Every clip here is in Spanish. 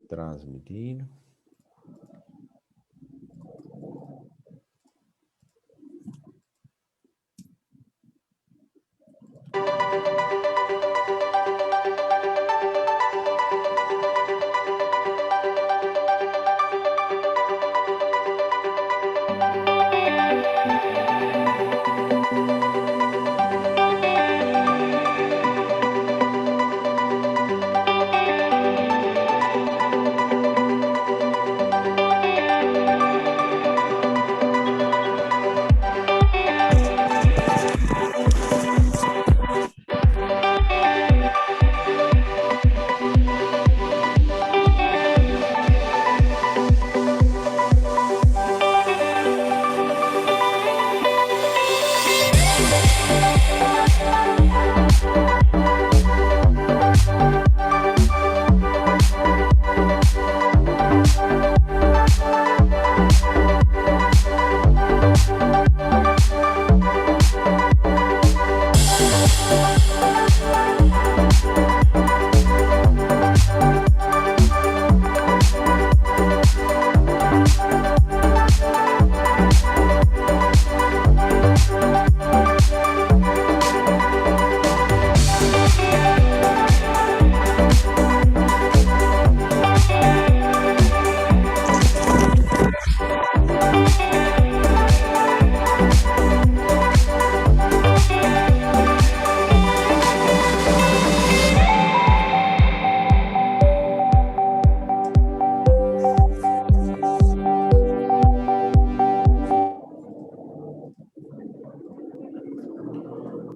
Transmitir.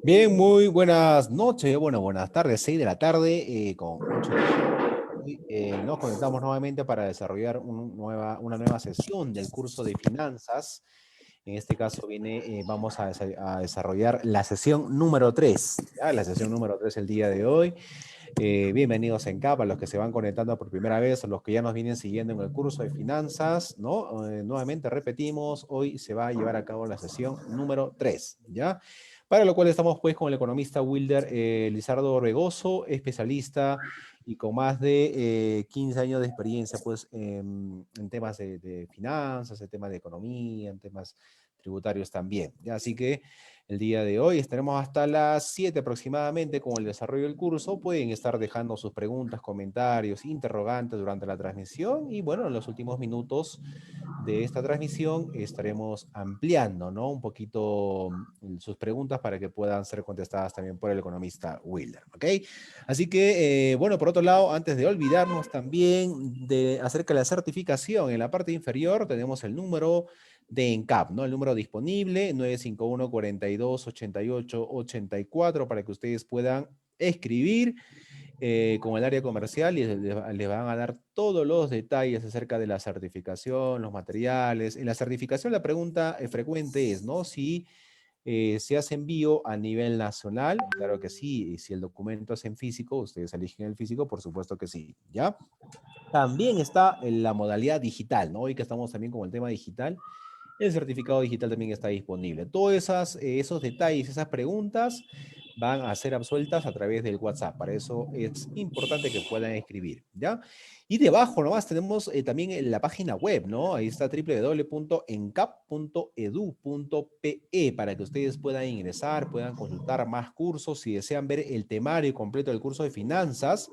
Bien, muy buenas noches, bueno, buenas tardes, 6 de la tarde, con 8 minutos. Nos conectamos nuevamente para desarrollar una nueva sesión del curso de finanzas. En este caso vamos a desarrollar la sesión número 3, ¿ya? La sesión número 3 el día de hoy. Bienvenidos en CAP, a los que se van conectando por primera vez, a los que ya nos vienen siguiendo en el curso de finanzas, ¿no? Nuevamente repetimos, hoy se va a llevar a cabo la sesión número 3, ¿ya? Para lo cual estamos pues con el economista Wilder Lizardo Orbegoso, especialista y con más de 15 años de experiencia pues en temas de finanzas, en temas de economía, en temas tributarios también, ¿ya? Así que el día de hoy estaremos hasta las 7 aproximadamente con el desarrollo del curso. Pueden estar dejando sus preguntas, comentarios, interrogantes durante la transmisión y bueno, en los últimos minutos de esta transmisión estaremos ampliando, ¿no? Un poquito sus preguntas para que puedan ser contestadas también por el economista Wilder, ¿ok? Así que, bueno, por otro lado, antes de olvidarnos también acerca de la certificación, en la parte inferior tenemos el número de ENCAP, ¿no? El número disponible, 951-42-88-84, para que ustedes puedan escribir con el área comercial y les van a dar todos los detalles acerca de la certificación, los materiales. En la certificación la pregunta frecuente es, ¿no? Si se hace envío a nivel nacional, claro que sí, y si el documento es en físico, ustedes eligen el físico, por supuesto que sí, ¿ya? También está en la modalidad digital, ¿no? Hoy que estamos también con el tema digital, el certificado digital también está disponible. Todos esos detalles, esas preguntas van a ser absueltas a través del WhatsApp. Para eso es importante que puedan escribir, ¿ya? Y debajo nomás tenemos también en la página web, ¿no? Ahí está www.encap.edu.pe para que ustedes puedan ingresar, puedan consultar más cursos. Si desean ver el temario completo del curso de finanzas,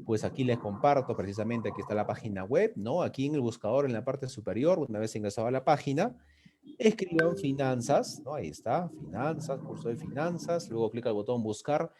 pues aquí les comparto precisamente, aquí está la página web, ¿no? Aquí en el buscador, en la parte superior, una vez ingresado a la página, escriban finanzas, ¿no? Ahí está, finanzas, curso de finanzas, luego clic al botón buscar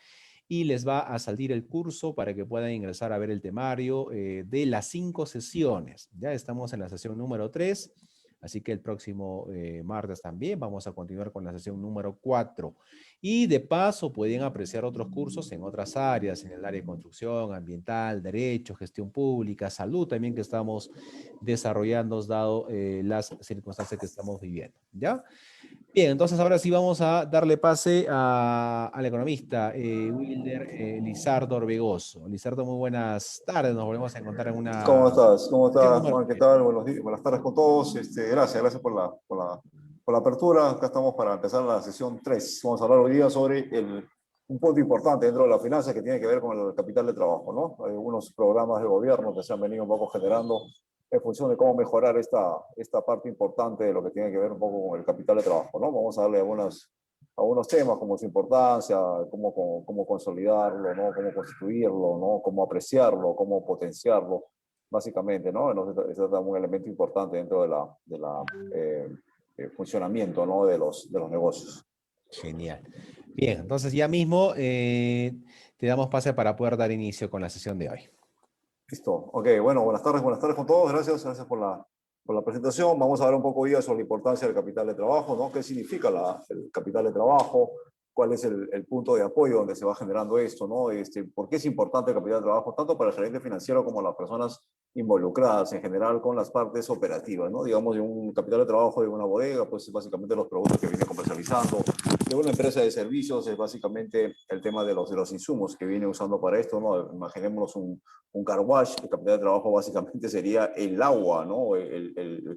y les va a salir el curso para que puedan ingresar a ver el temario de las 5 sesiones. Ya estamos en la sesión número 3, así que el próximo martes también vamos a continuar con la sesión número 4. Y de paso pueden apreciar otros cursos en otras áreas, en el área de construcción, ambiental, derecho, gestión pública, salud también que estamos desarrollando dado las circunstancias que estamos viviendo. ¿Ya? Bien, entonces ahora sí vamos a darle pase al economista Wilder Lizardo Orbegoso. Lizardo, muy buenas tardes. Nos volvemos a encontrar en ¿Cómo una estás? ¿Cómo sesión estás, número Juan? ¿Qué 3. tal? Buenos días, buenas tardes con todos. Gracias por la apertura. Acá estamos para empezar la sesión 3. Vamos a hablar hoy día sobre un punto importante dentro de la finanza que tiene que ver con el capital de trabajo, ¿no? Hay algunos programas de gobierno que se han venido un poco generando en función de cómo mejorar esta parte importante de lo que tiene que ver un poco con el capital de trabajo, ¿no? Vamos a darle algunos temas como su importancia, cómo consolidarlo, ¿no? Cómo constituirlo, ¿no? Cómo apreciarlo, cómo potenciarlo, básicamente, ¿no? Entonces, ese es un elemento importante dentro de la funcionamiento, ¿no? de los negocios. Genial. Bien, entonces ya mismo te damos pase para poder dar inicio con la sesión de hoy. Listo. Ok, bueno, buenas tardes con todos. Gracias por la presentación. Vamos a hablar un poco hoy sobre la importancia del capital de trabajo, ¿no? ¿Qué significa el capital de trabajo? ¿Cuál es el punto de apoyo donde se va generando esto, ¿no? ¿Por qué es importante el capital de trabajo, tanto para el gerente financiero como las personas involucradas en general con las partes operativas, ¿no? Digamos, de un capital de trabajo de una bodega, pues básicamente los productos que viene comercializando, de una empresa de servicios es básicamente el tema de los insumos que viene usando para esto, ¿no? Imaginémonos un car wash, el capital de trabajo básicamente sería el agua, ¿no?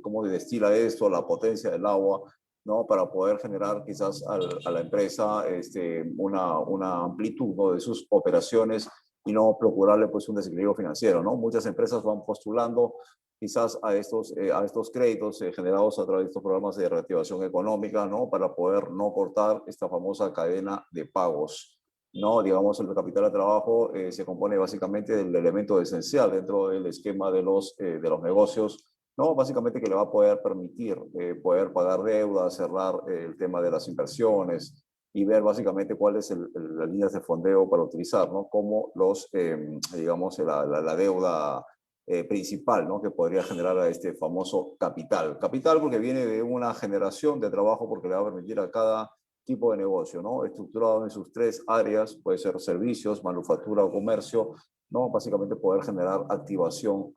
Cómo se destila esto, la potencia del agua, ¿no? Para poder generar quizás a la empresa una amplitud, ¿no? de sus operaciones y no procurarle pues un desequilibrio financiero, ¿no? Muchas empresas van postulando quizás a estos créditos generados a través de estos programas de reactivación económica, ¿no? Para poder no cortar esta famosa cadena de pagos. No, digamos, el capital de trabajo se compone básicamente del elemento esencial dentro del esquema de los negocios, ¿no? Básicamente que le va a poder permitir poder pagar deudas, cerrar el tema de las inversiones y ver básicamente cuáles las líneas de fondeo para utilizar, ¿no? Como digamos, la deuda principal, ¿no? Que podría generar a este famoso capital. Capital porque viene de una generación de trabajo porque le va a permitir a cada tipo de negocio, ¿no? Estructurado en sus tres áreas, puede ser servicios, manufactura o comercio, ¿no? Básicamente poder generar activación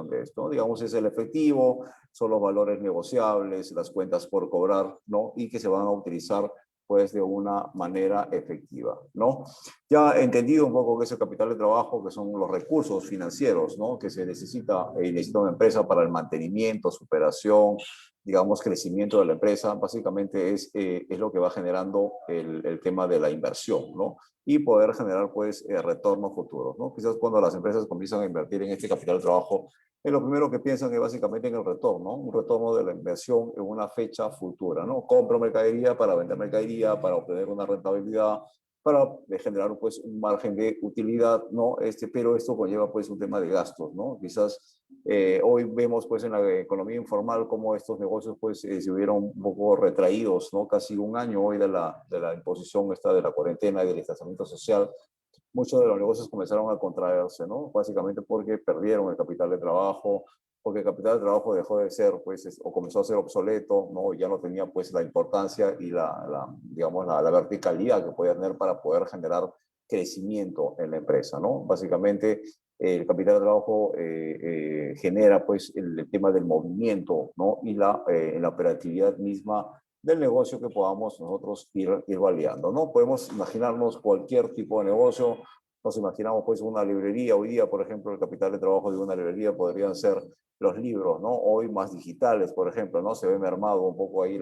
de esto, ¿no? Digamos, es el efectivo, son los valores negociables, las cuentas por cobrar, ¿no? Y que se van a utilizar pues de una manera efectiva, ¿no? Ya entendido un poco qué es el capital de trabajo, que son los recursos financieros, ¿no? Que se necesita una empresa para el mantenimiento, superación, digamos, crecimiento de la empresa, básicamente es lo que va generando el tema de la inversión, ¿no? Y poder generar, pues, retornos futuros, ¿no? Quizás cuando las empresas comienzan a invertir en este capital de trabajo, lo primero que piensan es básicamente en el retorno, ¿no? Un retorno de la inversión en una fecha futura, ¿no? Compro mercadería para vender mercadería, para obtener una rentabilidad, para generar pues un margen de utilidad, ¿no? Pero esto conlleva pues un tema de gastos, ¿no? Quizás hoy vemos pues en la economía informal cómo estos negocios pues se hubieron un poco retraídos, ¿no? Casi un año hoy de la imposición de la cuarentena y del distanciamiento social. Muchos de los negocios comenzaron a contraerse, ¿no? Básicamente porque perdieron el capital de trabajo, porque el capital de trabajo dejó de ser, pues, o comenzó a ser obsoleto, ¿no? Ya no tenía, pues, la importancia y digamos, la verticalidad que podía tener para poder generar crecimiento en la empresa, ¿no? Básicamente, el capital de trabajo genera, pues, el tema del movimiento, ¿no? Y la operatividad misma del negocio que podamos nosotros ir validando, ¿no? Podemos imaginarnos cualquier tipo de negocio, nos imaginamos pues una librería, hoy día, por ejemplo, el capital de trabajo de una librería podrían ser los libros, ¿no? Hoy más digitales, por ejemplo, ¿no? Se ve mermado un poco ahí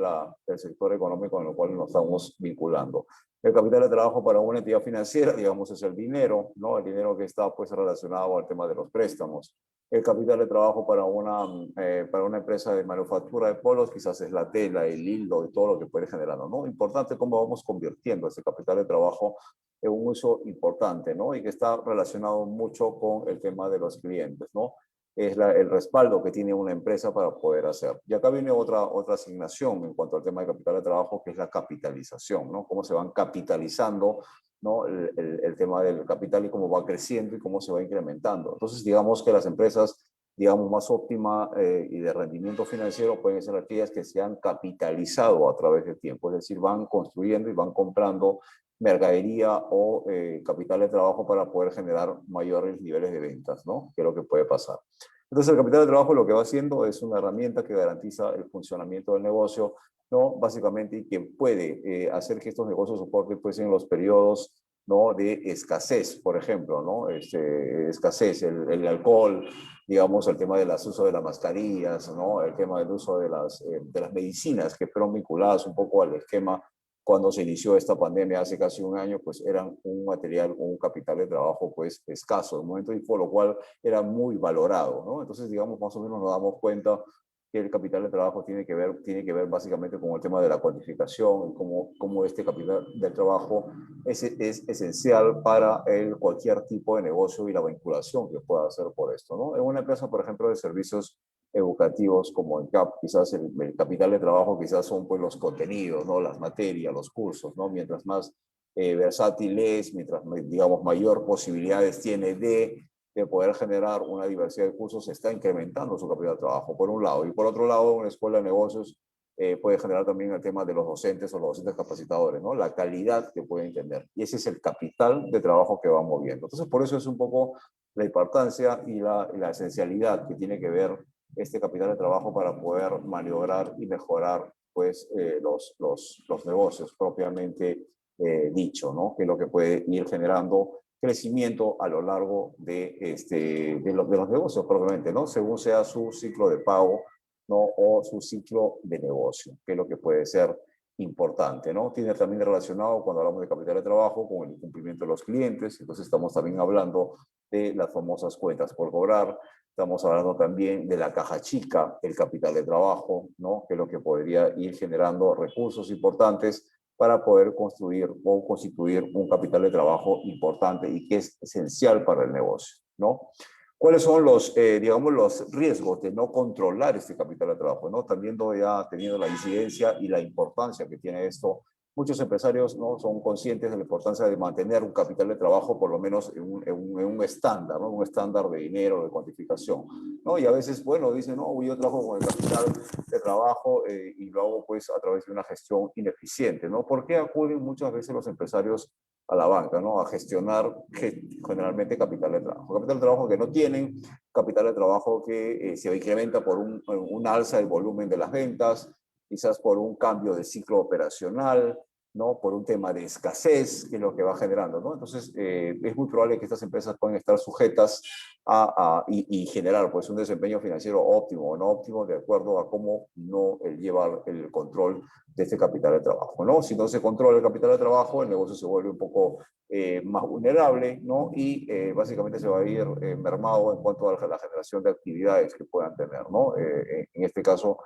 el sector económico en el cual nos estamos vinculando. El capital de trabajo para una entidad financiera, digamos, es el dinero, ¿no? El dinero que está pues relacionado al tema de los préstamos. El capital de trabajo para una empresa de manufactura de polos quizás es la tela, el hilo y todo lo que puede generar, ¿no? Importante cómo vamos convirtiendo ese capital de trabajo en un uso importante, ¿no? Y que está relacionado mucho con el tema de los clientes, ¿no? Es el respaldo que tiene una empresa para poder hacer. Y acá viene otra asignación en cuanto al tema de capital de trabajo, que es la capitalización, ¿no? Cómo se van capitalizando, ¿no? El tema del capital y cómo va creciendo y cómo se va incrementando. Entonces, digamos que las empresas, digamos, más óptimas y de rendimiento financiero pueden ser aquellas que se han capitalizado a través del tiempo, es decir, van construyendo y van comprando mercadería o capital de trabajo para poder generar mayores niveles de ventas, ¿no? Que es lo que puede pasar. Entonces, el capital de trabajo lo que va haciendo es una herramienta que garantiza el funcionamiento del negocio, ¿no? Básicamente, y que puede hacer que estos negocios soporten, pues, en los periodos, ¿no? De escasez, por ejemplo, ¿no? Escasez, el alcohol, digamos, el tema del uso de las mascarillas, ¿no? El tema del uso de las medicinas que fueron vinculadas un poco al esquema cuando se inició esta pandemia hace casi un año, pues eran un material, un capital de trabajo pues escaso en el momento, y por lo cual era muy valorado, ¿no? Entonces, digamos, más o menos nos damos cuenta que el capital de trabajo tiene que ver básicamente con el tema de la cuantificación y cómo este capital del trabajo es esencial para cualquier tipo de negocio y la vinculación que pueda hacer por esto, ¿no? En una empresa, por ejemplo, de servicios educativos como en CAP, quizás el capital de trabajo quizás son pues los contenidos, ¿no? Las materias, los cursos, ¿no? Mientras más versátil es, mientras, digamos, mayor posibilidades tiene de poder generar una diversidad de cursos, se está incrementando su capital de trabajo, por un lado. Y por otro lado, una escuela de negocios puede generar también el tema de los docentes o los docentes capacitadores, ¿no? La calidad que pueden tener. Y ese es el capital de trabajo que van moviendo. Entonces, por eso es un poco la importancia y la esencialidad que tiene que ver este capital de trabajo para poder maniobrar y mejorar pues, los negocios propiamente dicho, ¿no? Que es lo que puede ir generando crecimiento a lo largo de los negocios propiamente, ¿no? Según sea su ciclo de pago, ¿no? O su ciclo de negocio, que es lo que puede ser importante, ¿no? Tiene también relacionado, cuando hablamos de capital de trabajo, con el cumplimiento de los clientes. Entonces estamos también hablando de las famosas cuentas por cobrar. Estamos hablando también de la caja chica, el capital de trabajo, ¿no? Que es lo que podría ir generando recursos importantes para poder construir o constituir un capital de trabajo importante y que es esencial para el negocio, ¿no? ¿Cuáles son digamos, los riesgos de no controlar este capital de trabajo, ¿no? También ya teniendo la incidencia y la importancia que tiene esto. Muchos empresarios, ¿no? Son conscientes de la importancia de mantener un capital de trabajo por lo menos en un estándar, ¿no? Un estándar de dinero, de cuantificación, ¿no? Y a veces, bueno, dicen, no, yo trabajo con el capital de trabajo y lo hago pues a través de una gestión ineficiente, ¿no? ¿Por qué acuden muchas veces los empresarios a la banca, ¿no? A gestionar generalmente capital de trabajo? Capital de trabajo que no tienen, capital de trabajo que se incrementa por un alza del volumen de las ventas, quizás por un cambio de ciclo operacional, ¿no? Por un tema de escasez, que es lo que va generando, ¿no? Entonces, es muy probable que estas empresas puedan estar sujetas y generar pues un desempeño financiero óptimo o no óptimo de acuerdo a cómo no lleva el control de este capital de trabajo, ¿no? Si no se controla el capital de trabajo, el negocio se vuelve un poco más vulnerable, ¿no? Y básicamente se va a ir mermado en cuanto a la generación de actividades que puedan tener, ¿no? En este caso,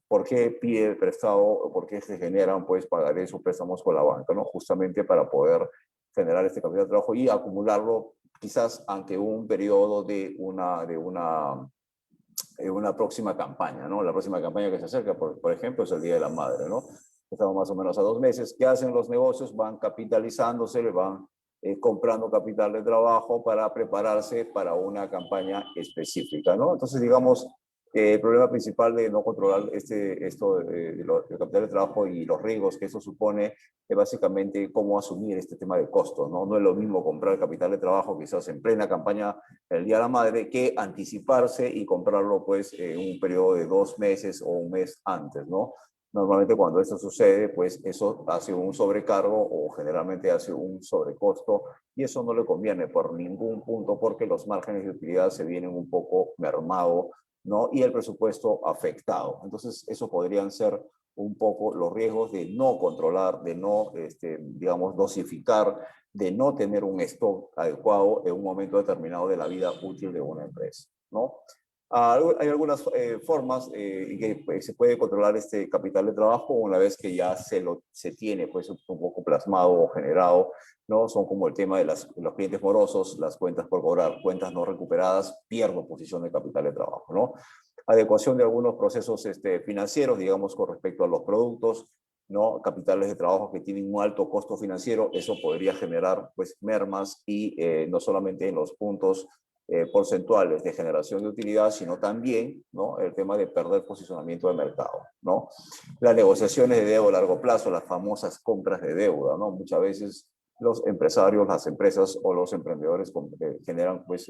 ¿por qué pide el prestado o por qué se generan pues pagarés o préstamos con la banca, ¿no? Justamente para poder generar este capital de trabajo y acumularlo quizás ante un periodo de una próxima campaña, ¿no? La próxima campaña que se acerca, por ejemplo, es el Día de la Madre, ¿no? Estamos más o menos a 2 meses. ¿Qué hacen los negocios? Van capitalizándose, le van comprando capital de trabajo para prepararse para una campaña específica, ¿no? Entonces, digamos, el problema principal de no controlar el capital de trabajo y los riesgos que eso supone es básicamente cómo asumir este tema de costos, ¿no? No es lo mismo comprar capital de trabajo quizás en plena campaña el Día de la Madre que anticiparse y comprarlo pues en un periodo de 2 meses o un mes antes, ¿no? Normalmente cuando esto sucede, pues eso hace un sobrecargo o generalmente hace un sobrecosto y eso no le conviene por ningún punto porque los márgenes de utilidad se vienen un poco mermados, ¿no? Y el presupuesto afectado. Entonces, eso podrían ser un poco los riesgos de no controlar, de no, digamos, dosificar, de no tener un stock adecuado en un momento determinado de la vida útil de una empresa, ¿no? Hay algunas formas en que pues, se puede controlar este capital de trabajo una vez que ya se tiene pues, un poco plasmado o generado, ¿no? Son como el tema de los clientes morosos, las cuentas por cobrar, cuentas no recuperadas, pierdo posición de capital de trabajo, ¿no? Adecuación de algunos procesos financieros, digamos, con respecto a los productos, ¿no? Capitales de trabajo que tienen un alto costo financiero, eso podría generar pues mermas y no solamente en los puntos porcentuales de generación de utilidad, sino también, ¿no? El tema de perder posicionamiento de mercado, ¿no? Las negociaciones de deuda a largo plazo, las famosas compras de deuda, ¿no? Muchas veces los empresarios, las empresas o los emprendedores generan pues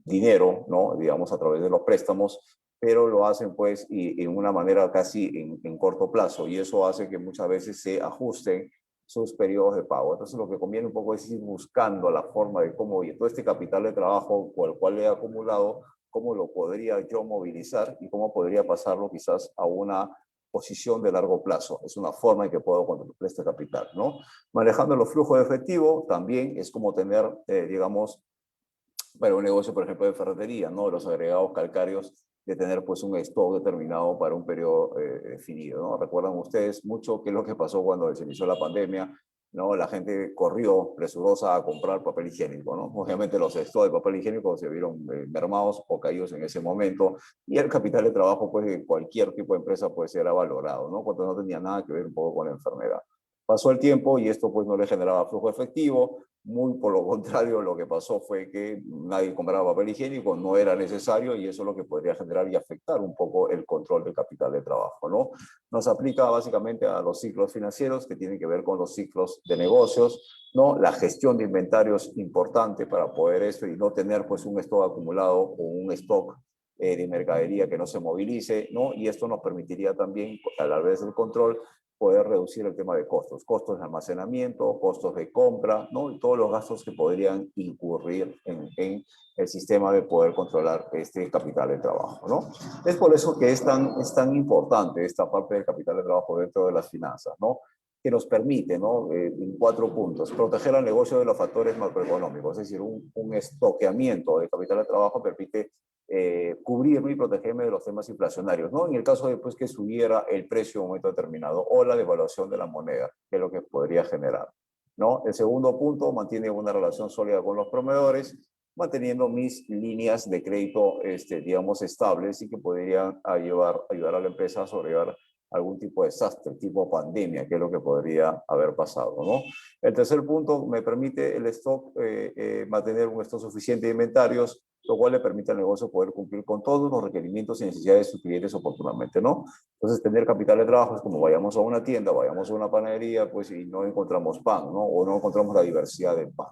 dinero, ¿no? Digamos a través de los préstamos, pero lo hacen pues y en una manera casi en corto plazo y eso hace que muchas veces se ajusten sus periodos de pago. Entonces lo que conviene un poco es ir buscando la forma de cómo, y todo este capital de trabajo cual he acumulado, cómo lo podría yo movilizar y cómo podría pasarlo quizás posición de largo plazo. Es una forma en que puedo controlar este capital, ¿no? Manejando los flujos de efectivo también es como tener, digamos, para un negocio, por ejemplo, de ferretería, ¿no? Los agregados calcáreos de tener pues un stock determinado para un periodo definido, ¿no? Recuerdan ustedes mucho qué es lo que pasó cuando se inició la pandemia, ¿no? La gente corrió presurosa a comprar papel higiénico, ¿no? Obviamente los stocks de papel higiénico se vieron mermados o caídos en ese momento y el capital de trabajo pues de cualquier tipo de empresa pues era valorado, ¿no? Cuando no tenía nada que ver un poco con la enfermedad. Pasó el tiempo y esto pues no le generaba flujo efectivo. Muy por lo contrario, lo que pasó fue que nadie compraba papel higiénico, no era necesario y eso es lo que podría generar y afectar un poco el control del capital de trabajo, ¿no? Nos aplica básicamente a los ciclos financieros que tienen que ver con los ciclos de negocios, ¿no? La gestión de inventarios importante para poder esto y no tener pues un stock acumulado o un stock de mercadería que no se movilice, ¿no? Y esto nos permitiría también, a la vez del control, poder reducir el tema de costos, costos de almacenamiento, costos de compra, ¿no? Y todos los gastos que podrían incurrir en el sistema de poder controlar este capital de trabajo, ¿no? Es por eso que es tan importante esta parte del capital de trabajo dentro de las finanzas, ¿no? Que nos permite, ¿no? En 4 puntos, proteger al negocio de los factores macroeconómicos, es decir, un estoqueamiento de capital de trabajo permite cubrirme y protegerme de los temas inflacionarios, ¿no? En el caso de pues, que subiera el precio en un momento determinado o la devaluación de la moneda, que es lo que podría generar, ¿no? El segundo punto, mantiene una relación sólida con los proveedores, manteniendo mis líneas de crédito, digamos, estables y que podrían ayudar a la empresa a sobrellevar algún tipo de desastre, tipo pandemia, que es lo que podría haber pasado, ¿no? El tercer punto, me permite el stock, mantener un stock suficiente de inventarios, lo cual le permite al negocio poder cumplir con todos los requerimientos y necesidades de sus clientes oportunamente, ¿no? Entonces, tener capital de trabajo es como vayamos a una tienda, vayamos a una panadería, pues, y no encontramos pan, ¿no? O no encontramos la diversidad del pan.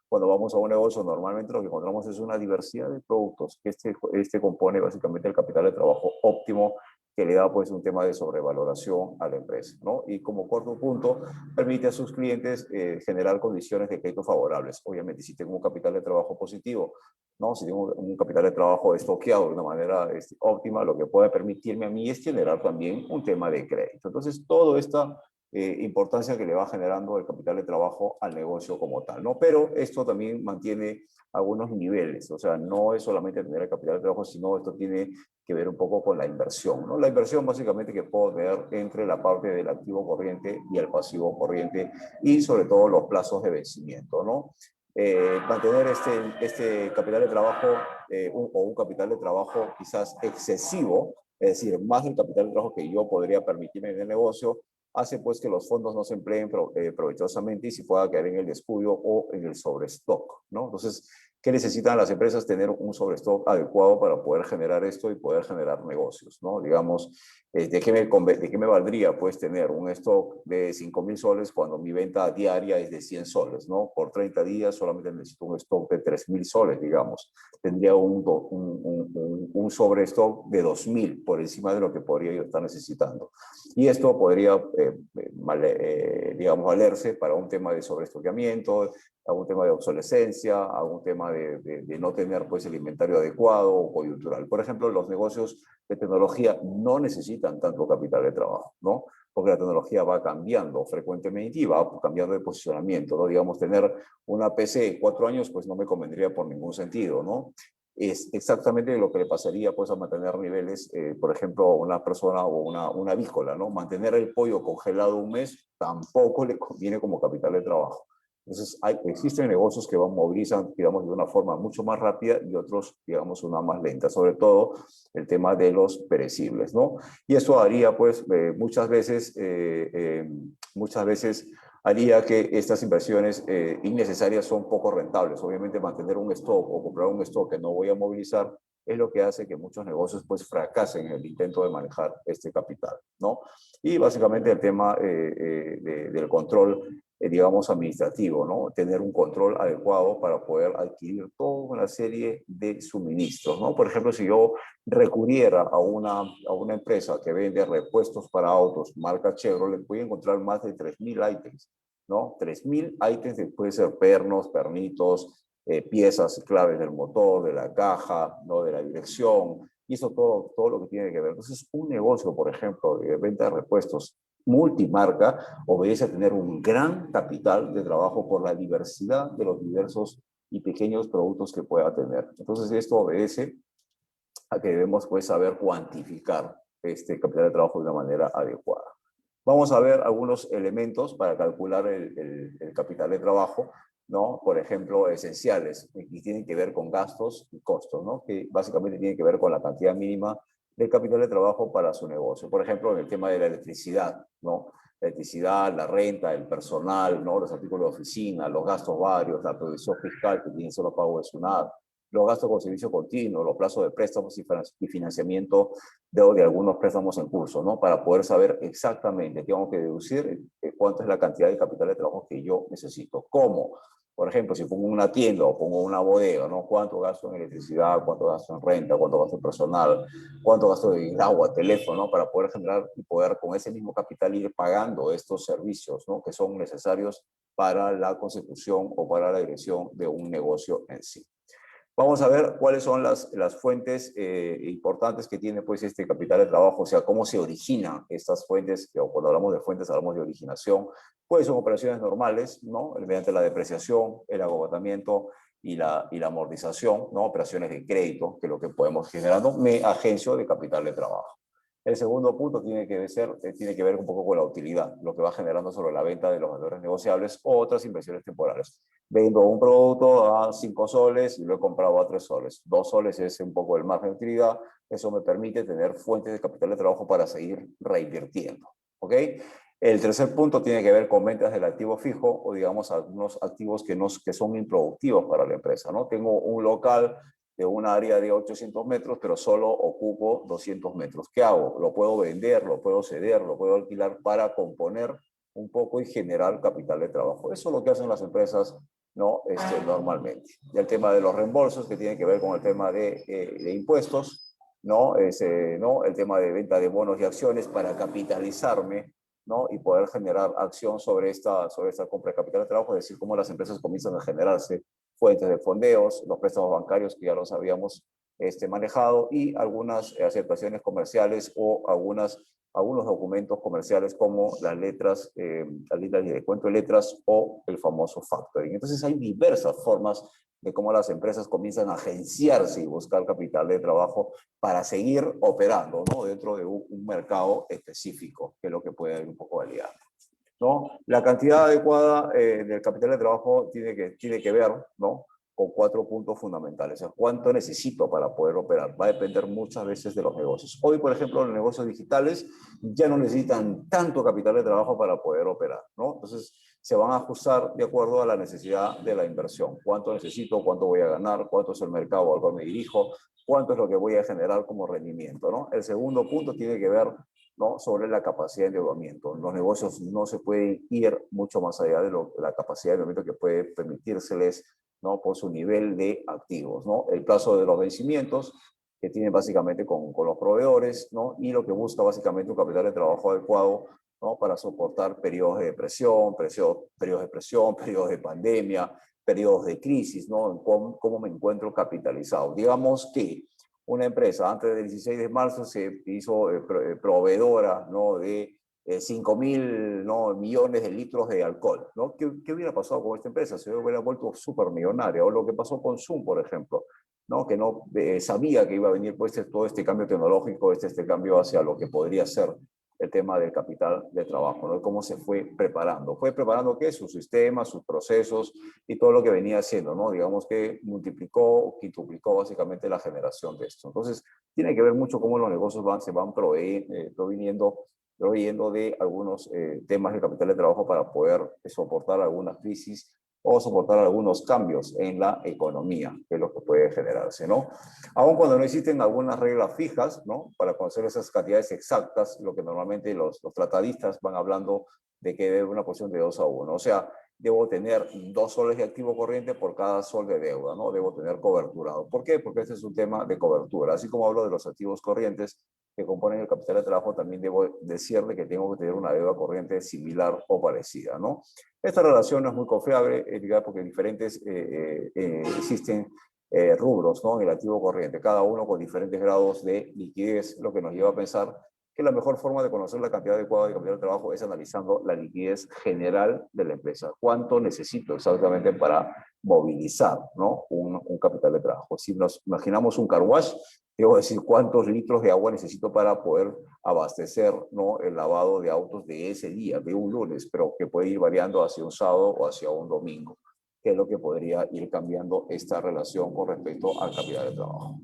Cuando vamos a un negocio, normalmente lo que encontramos es una diversidad de productos, que este compone básicamente el capital de trabajo óptimo que le da pues un tema de sobrevaloración a la empresa, ¿no? Y como cuarto punto, permite a sus clientes generar condiciones de crédito favorables. Obviamente, si tengo un capital de trabajo positivo, ¿no? Si tengo un capital de trabajo estoqueado de una manera óptima, lo que puede permitirme a mí es generar también un tema de crédito. Entonces, toda esta importancia que le va generando el capital de trabajo al negocio como tal, ¿no? Pero esto también mantiene algunos niveles, o sea, no es solamente tener el capital de trabajo, sino esto tiene que ver un poco con la inversión, ¿no? La inversión básicamente que puedo ver entre la parte del activo corriente y el pasivo corriente y sobre todo los plazos de vencimiento, ¿no? Mantener este capital de trabajo o un capital de trabajo quizás excesivo, es decir, más del capital de trabajo que yo podría permitirme en el negocio, hace pues que los fondos no se empleen provechosamente y se pueda quedar en el descuido o en el sobrestock, ¿no? Entonces, ¿qué necesitan las empresas? Tener un sobrestock adecuado para poder generar esto y poder generar negocios, ¿no? Digamos, ¿de qué me valdría pues tener un stock de 5.000 soles cuando mi venta diaria es de 100 soles, ¿no? Por 30 días solamente necesito un stock de 3.000 soles, digamos. Tendría un sobrestock de 2.000 por encima de lo que podría yo estar necesitando. Y esto podría, digamos, valerse para un tema de sobreestoqueamiento, algún tema de obsolescencia, algún tema de no tener pues el inventario adecuado o coyuntural. Por ejemplo, los negocios de tecnología no necesitan tanto capital de trabajo, ¿no? Porque la tecnología va cambiando frecuentemente y va cambiando de posicionamiento, ¿no? Digamos, tener una PC de 4 años, pues no me convendría por ningún sentido, ¿no? Es exactamente lo que le pasaría pues a mantener niveles, por ejemplo, a una persona o una avícola, ¿no? Mantener el pollo congelado un mes tampoco le conviene como capital de trabajo. Entonces, existen negocios que movilizan, digamos, de una forma mucho más rápida y otros, digamos, una más lenta, sobre todo el tema de los perecibles, ¿no? Y eso haría, pues, muchas veces haría que estas inversiones innecesarias son poco rentables. Obviamente, mantener un stock o comprar un stock que no voy a movilizar es lo que hace que muchos negocios, pues, fracasen en el intento de manejar este capital, ¿no? Y básicamente el tema del control digamos, administrativo, ¿no? Tener un control adecuado para poder adquirir toda una serie de suministros, ¿no? Por ejemplo, si yo recurriera a una empresa que vende repuestos para autos, marca Chevrolet, voy a encontrar más de 3.000 ítems, ¿no? 3.000 ítems que pueden ser pernos, pernitos, piezas claves del motor, de la caja, ¿no? De la dirección, y eso todo lo que tiene que ver. Entonces, un negocio, por ejemplo, de venta de repuestos multimarca, obedece a tener un gran capital de trabajo por la diversidad de los diversos y pequeños productos que pueda tener. Entonces, esto obedece a que debemos pues saber cuantificar este capital de trabajo de una manera adecuada. Vamos a ver algunos elementos para calcular el capital de trabajo, ¿no? Por ejemplo, esenciales, y tienen que ver con gastos y costos, ¿no? Que básicamente tienen que ver con la cantidad mínima del capital de trabajo para su negocio. Por ejemplo, en el tema de la electricidad, ¿no? La electricidad, la renta, el personal, ¿no? Los artículos de oficina, los gastos varios, la provisión fiscal que tiene solo pago de SUNAT, los gastos con servicio continuo, los plazos de préstamos y financiamiento de algunos préstamos en curso, ¿no? Para poder saber exactamente, tengo que deducir cuánto es la cantidad de capital de trabajo que yo necesito. ¿Cómo? Por ejemplo, si pongo una tienda o pongo una bodega, ¿no? ¿Cuánto gasto en electricidad? ¿Cuánto gasto en renta? ¿Cuánto gasto en personal? ¿Cuánto gasto en agua, teléfono? ¿No? Para poder generar y poder con ese mismo capital ir pagando estos servicios, ¿no? Que son necesarios para la consecución o para la dirección de un negocio en sí. Vamos a ver cuáles son las fuentes importantes que tiene pues este capital de trabajo, o sea, cómo se originan estas fuentes, o cuando hablamos de fuentes hablamos de originación, pues son operaciones normales, ¿no? Mediante la depreciación, el agotamiento y la amortización, ¿no? Operaciones de crédito, que es lo que podemos generar, ¿no? Agencio de capital de trabajo. El segundo punto tiene que ver un poco con la utilidad, lo que va generando sobre la venta de los valores negociables o otras inversiones temporales. Vendo un producto a 5 soles y lo he comprado a 3 soles. 2 soles es un poco el margen de utilidad. Eso me permite tener fuentes de capital de trabajo para seguir reinvirtiendo. ¿Ok? El tercer punto tiene que ver con ventas del activo fijo o digamos algunos activos que son improductivos para la empresa, ¿no? Tengo un local de un área de 800 metros, pero solo ocupo 200 metros. ¿Qué hago? Lo puedo vender, lo puedo ceder, lo puedo alquilar para componer un poco y generar capital de trabajo. Eso es lo que hacen las empresas, ¿no? Normalmente. Y el tema de los reembolsos, que tiene que ver con el tema de impuestos, ¿no? ¿no? El tema de venta de bonos y acciones para capitalizarme, ¿no? Y poder generar acción sobre esta compra de capital de trabajo, es decir, cómo las empresas comienzan a generarse fuentes de fondeos, los préstamos bancarios que ya los habíamos manejado y algunas aceptaciones comerciales o algunos documentos comerciales como las letras de cuento de letras o el famoso factoring. Entonces hay diversas formas de cómo las empresas comienzan a agenciarse y buscar capital de trabajo para seguir operando, ¿no? Dentro de un mercado específico, que es lo que puede ir un poco validar, ¿no? La cantidad adecuada del capital de trabajo tiene que ver, ¿no? Con 4 puntos fundamentales. O sea, ¿cuánto necesito para poder operar? Va a depender muchas veces de los negocios. Hoy, por ejemplo, los negocios digitales ya no necesitan tanto capital de trabajo para poder operar, ¿no? Entonces, se van a ajustar de acuerdo a la necesidad de la inversión. ¿Cuánto necesito? ¿Cuánto voy a ganar? ¿Cuánto es el mercado al cual me dirijo? ¿Cuánto es lo que voy a generar como rendimiento, ¿no? El segundo punto tiene que ver, ¿no? Sobre la capacidad de endeudamiento. Los negocios no se pueden ir mucho más allá de la capacidad de endeudamiento que puede permitírseles, ¿no? Por su nivel de activos, ¿no? El plazo de los vencimientos que tienen básicamente con los proveedores, ¿no? Y lo que busca básicamente un capital de trabajo adecuado, ¿no? Para soportar periodos de depresión, periodos de pandemia, periodos de crisis, ¿no? ¿Cómo me encuentro capitalizado? Digamos que una empresa antes del 16 de marzo se hizo proveedora, ¿no? De 5.000, ¿no? millones de litros de alcohol, ¿no? ¿Qué hubiera pasado con esta empresa? Se hubiera vuelto súper millonaria. O lo que pasó con Zoom, por ejemplo, ¿no? Que no sabía que iba a venir pues, todo este cambio tecnológico, este cambio hacia lo que podría ser el tema del capital de trabajo, ¿no? Cómo se fue preparando. Fue preparando, ¿qué? Sus sistemas, sus procesos y todo lo que venía haciendo, ¿no? Digamos que multiplicó, quintuplicó básicamente la generación de esto. Entonces, tiene que ver mucho cómo los negocios se van proveyendo de algunos temas de capital de trabajo para poder soportar algunas crisis o soportar algunos cambios en la economía, que es lo que puede generarse, ¿no? Aun cuando no existen algunas reglas fijas, ¿no? Para conocer esas cantidades exactas, lo que normalmente los tratadistas van hablando de que debe una posición de 2-1. O sea, debo tener 2 soles de activo corriente por cada sol de deuda, ¿no? Debo tener coberturado. ¿Por qué? Porque este es un tema de cobertura. Así como hablo de los activos corrientes que componen el capital de trabajo, también debo decirle que tengo que tener una deuda corriente similar o parecida, ¿no? Esta relación no es muy confiable, porque existen rubros, ¿no? En el activo corriente, cada uno con diferentes grados de liquidez, lo que nos lleva a pensar que la mejor forma de conocer la cantidad adecuada de capital de trabajo es analizando la liquidez general de la empresa. ¿Cuánto necesito exactamente para movilizar, ¿no? un capital de trabajo? Si nos imaginamos un car wash, debo decir cuántos litros de agua necesito para poder abastecer, ¿no? El lavado de autos de ese día, de un lunes, pero que puede ir variando hacia un sábado o hacia un domingo, que es lo que podría ir cambiando esta relación con respecto al capital de trabajo.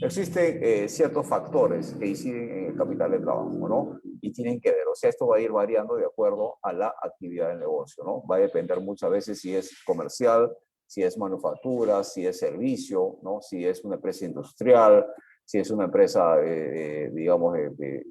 Existen ciertos factores que inciden en el capital de trabajo, ¿no? Y tienen que ver, o sea, esto va a ir variando de acuerdo a la actividad del negocio, ¿no? Va a depender muchas veces si es comercial, si es manufactura, si es servicio, ¿no? Si es una empresa industrial, si es una empresa, digamos, que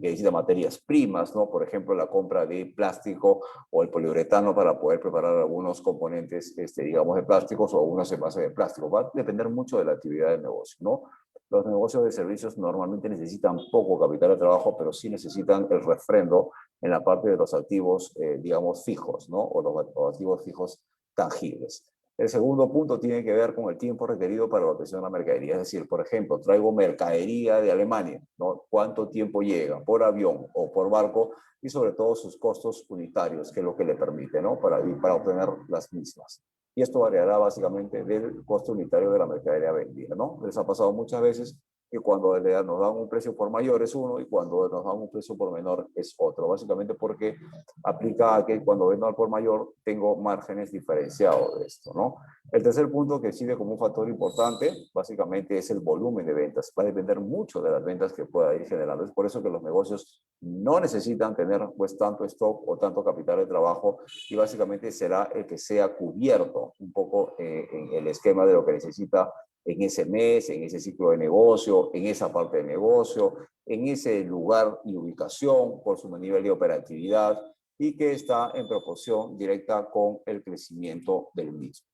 necesita materias primas, ¿no? Por ejemplo, la compra de plástico o el poliuretano para poder preparar algunos componentes, digamos, de plásticos o algunos envases de plástico. Va a depender mucho de la actividad del negocio, ¿no? Los negocios de servicios normalmente necesitan poco capital de trabajo, pero sí necesitan el refrendo en la parte de los activos, digamos, fijos, ¿no? O los activos fijos tangibles. El segundo punto tiene que ver con el tiempo requerido para la obtención de la mercadería. Es decir, por ejemplo, traigo mercadería de Alemania, ¿no? ¿Cuánto tiempo llega por avión o por barco? Y sobre todo sus costos unitarios, que es lo que le permite, ¿no? Para obtener las mismas. Y esto variará básicamente del costo unitario de la mercadería vendida, ¿no? Les ha pasado muchas veces que cuando nos dan un precio por mayor es uno y cuando nos dan un precio por menor es otro, básicamente porque aplica a que cuando vendo al por mayor tengo márgenes diferenciados de esto, ¿no? El tercer punto que sirve como un factor importante, básicamente es el volumen de ventas. Va a depender mucho de las ventas que pueda ir generando. Es por eso que los negocios no necesitan tener pues tanto stock o tanto capital de trabajo y básicamente será el que sea cubierto un poco en el esquema de lo que necesita en ese mes, en ese ciclo de negocio, en esa parte de negocio, en ese lugar y ubicación por su nivel de operatividad y que está en proporción directa con el crecimiento del mismo.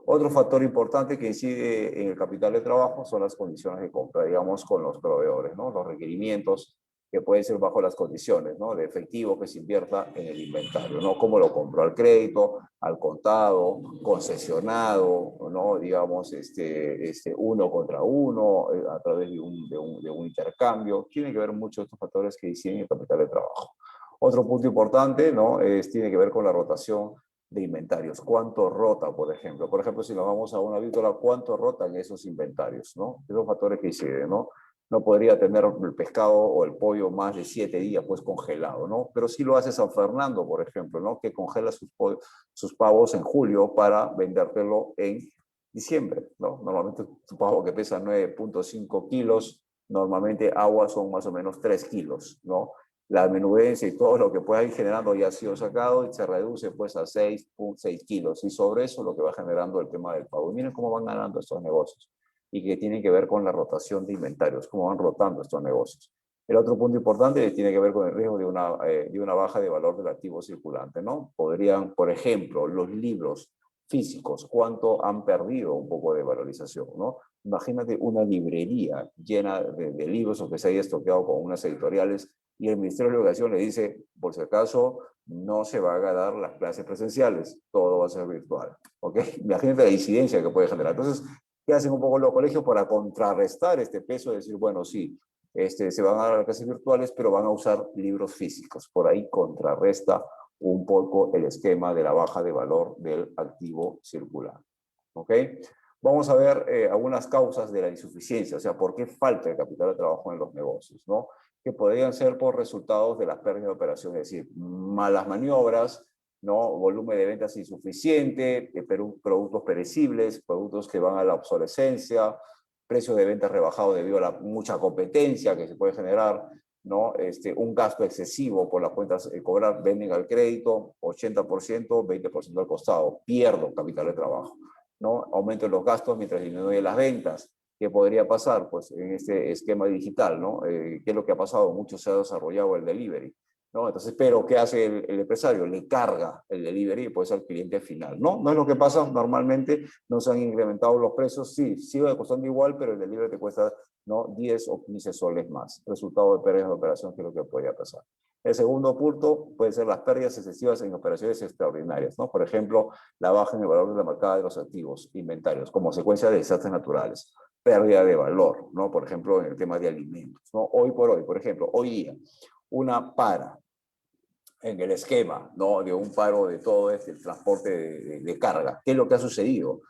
Otro factor importante que incide en el capital de trabajo son las condiciones de compra, digamos, con los proveedores, ¿no? Los requerimientos que pueden ser bajo las condiciones, ¿no? De efectivo que se invierta en el inventario, ¿no? ¿Cómo lo compro? Al crédito, al contado, concesionado, ¿no? Digamos, uno contra uno, a través de un intercambio. Tiene que ver mucho estos factores que inciden en el capital de trabajo. Otro punto importante, ¿no? Tiene que ver con la rotación de inventarios. ¿Cuánto rota, por ejemplo? Por ejemplo, si nos vamos a una avícola, ¿cuánto rotan esos inventarios, no? Esos factores que inciden, ¿no? No podría tener el pescado o el pollo más de 7 días, pues, congelado, ¿no? Pero sí lo hace San Fernando, por ejemplo, ¿no? Que congela sus pavos en julio para vendértelo en diciembre, ¿no? Normalmente un pavo que pesa 9.5 kilos, normalmente agua son más o menos 3 kilos, ¿no? La menudencia y todo lo que pueda ir generando ya ha sido sacado y se reduce pues a 6 kilos. Y sobre eso lo que va generando el tema del pago. Y miren cómo van ganando estos negocios y que tienen que ver con la rotación de inventarios, cómo van rotando estos negocios. El otro punto importante tiene que ver con el riesgo de una baja de valor del activo circulante, ¿no? Podrían, por ejemplo, los libros físicos, ¿cuánto han perdido un poco de valorización, ¿no? Imagínate una librería llena de libros o que se haya estoqueado con unas editoriales y el Ministerio de Educación le dice, por si acaso, no se van a dar las clases presenciales, todo va a ser virtual, ¿ok? Imagínate la incidencia que puede generar. Entonces, ¿qué hacen un poco los colegios para contrarrestar este peso? De decir, bueno, sí, se van a dar las clases virtuales, pero van a usar libros físicos. Por ahí contrarresta un poco el esquema de la baja de valor del activo circular, ¿ok? Vamos a ver algunas causas de la insuficiencia, o sea, por qué falta el capital de trabajo en los negocios, ¿no? Que podrían ser por resultados de las pérdidas de operación, es decir, malas maniobras, ¿no? Volumen de ventas insuficiente, productos perecibles, productos que van a la obsolescencia, precio de ventas rebajado debido a la mucha competencia que se puede generar, ¿no? Un gasto excesivo por las cuentas cobrar, venden al crédito, 80%, 20% al costado, pierdo capital de trabajo, ¿no? Aumento los gastos mientras disminuye las ventas. ¿Qué podría pasar? Pues en este esquema digital, ¿no? ¿Qué es lo que ha pasado? Mucho se ha desarrollado el delivery, ¿no? Entonces, pero ¿qué hace el empresario? Le carga el delivery pues al cliente final, ¿no? No es lo que pasa normalmente, no se han incrementado los precios, sí, sigue costando igual, pero el delivery te cuesta, ¿no? 10 o 15 soles más. Resultado de pérdidas de operación, que es lo que podría pasar. El segundo punto puede ser las pérdidas excesivas en operaciones extraordinarias, ¿no? Por ejemplo, la baja en el valor de la mercado de los activos, inventarios, como consecuencia de desastres naturales, pérdida de valor, ¿no? Por ejemplo, en el tema de alimentos, ¿no? Hoy por hoy, por ejemplo, hoy día, una para en el esquema, ¿no? De un paro de todo el transporte de carga. ¿Qué es lo que ha sucedido?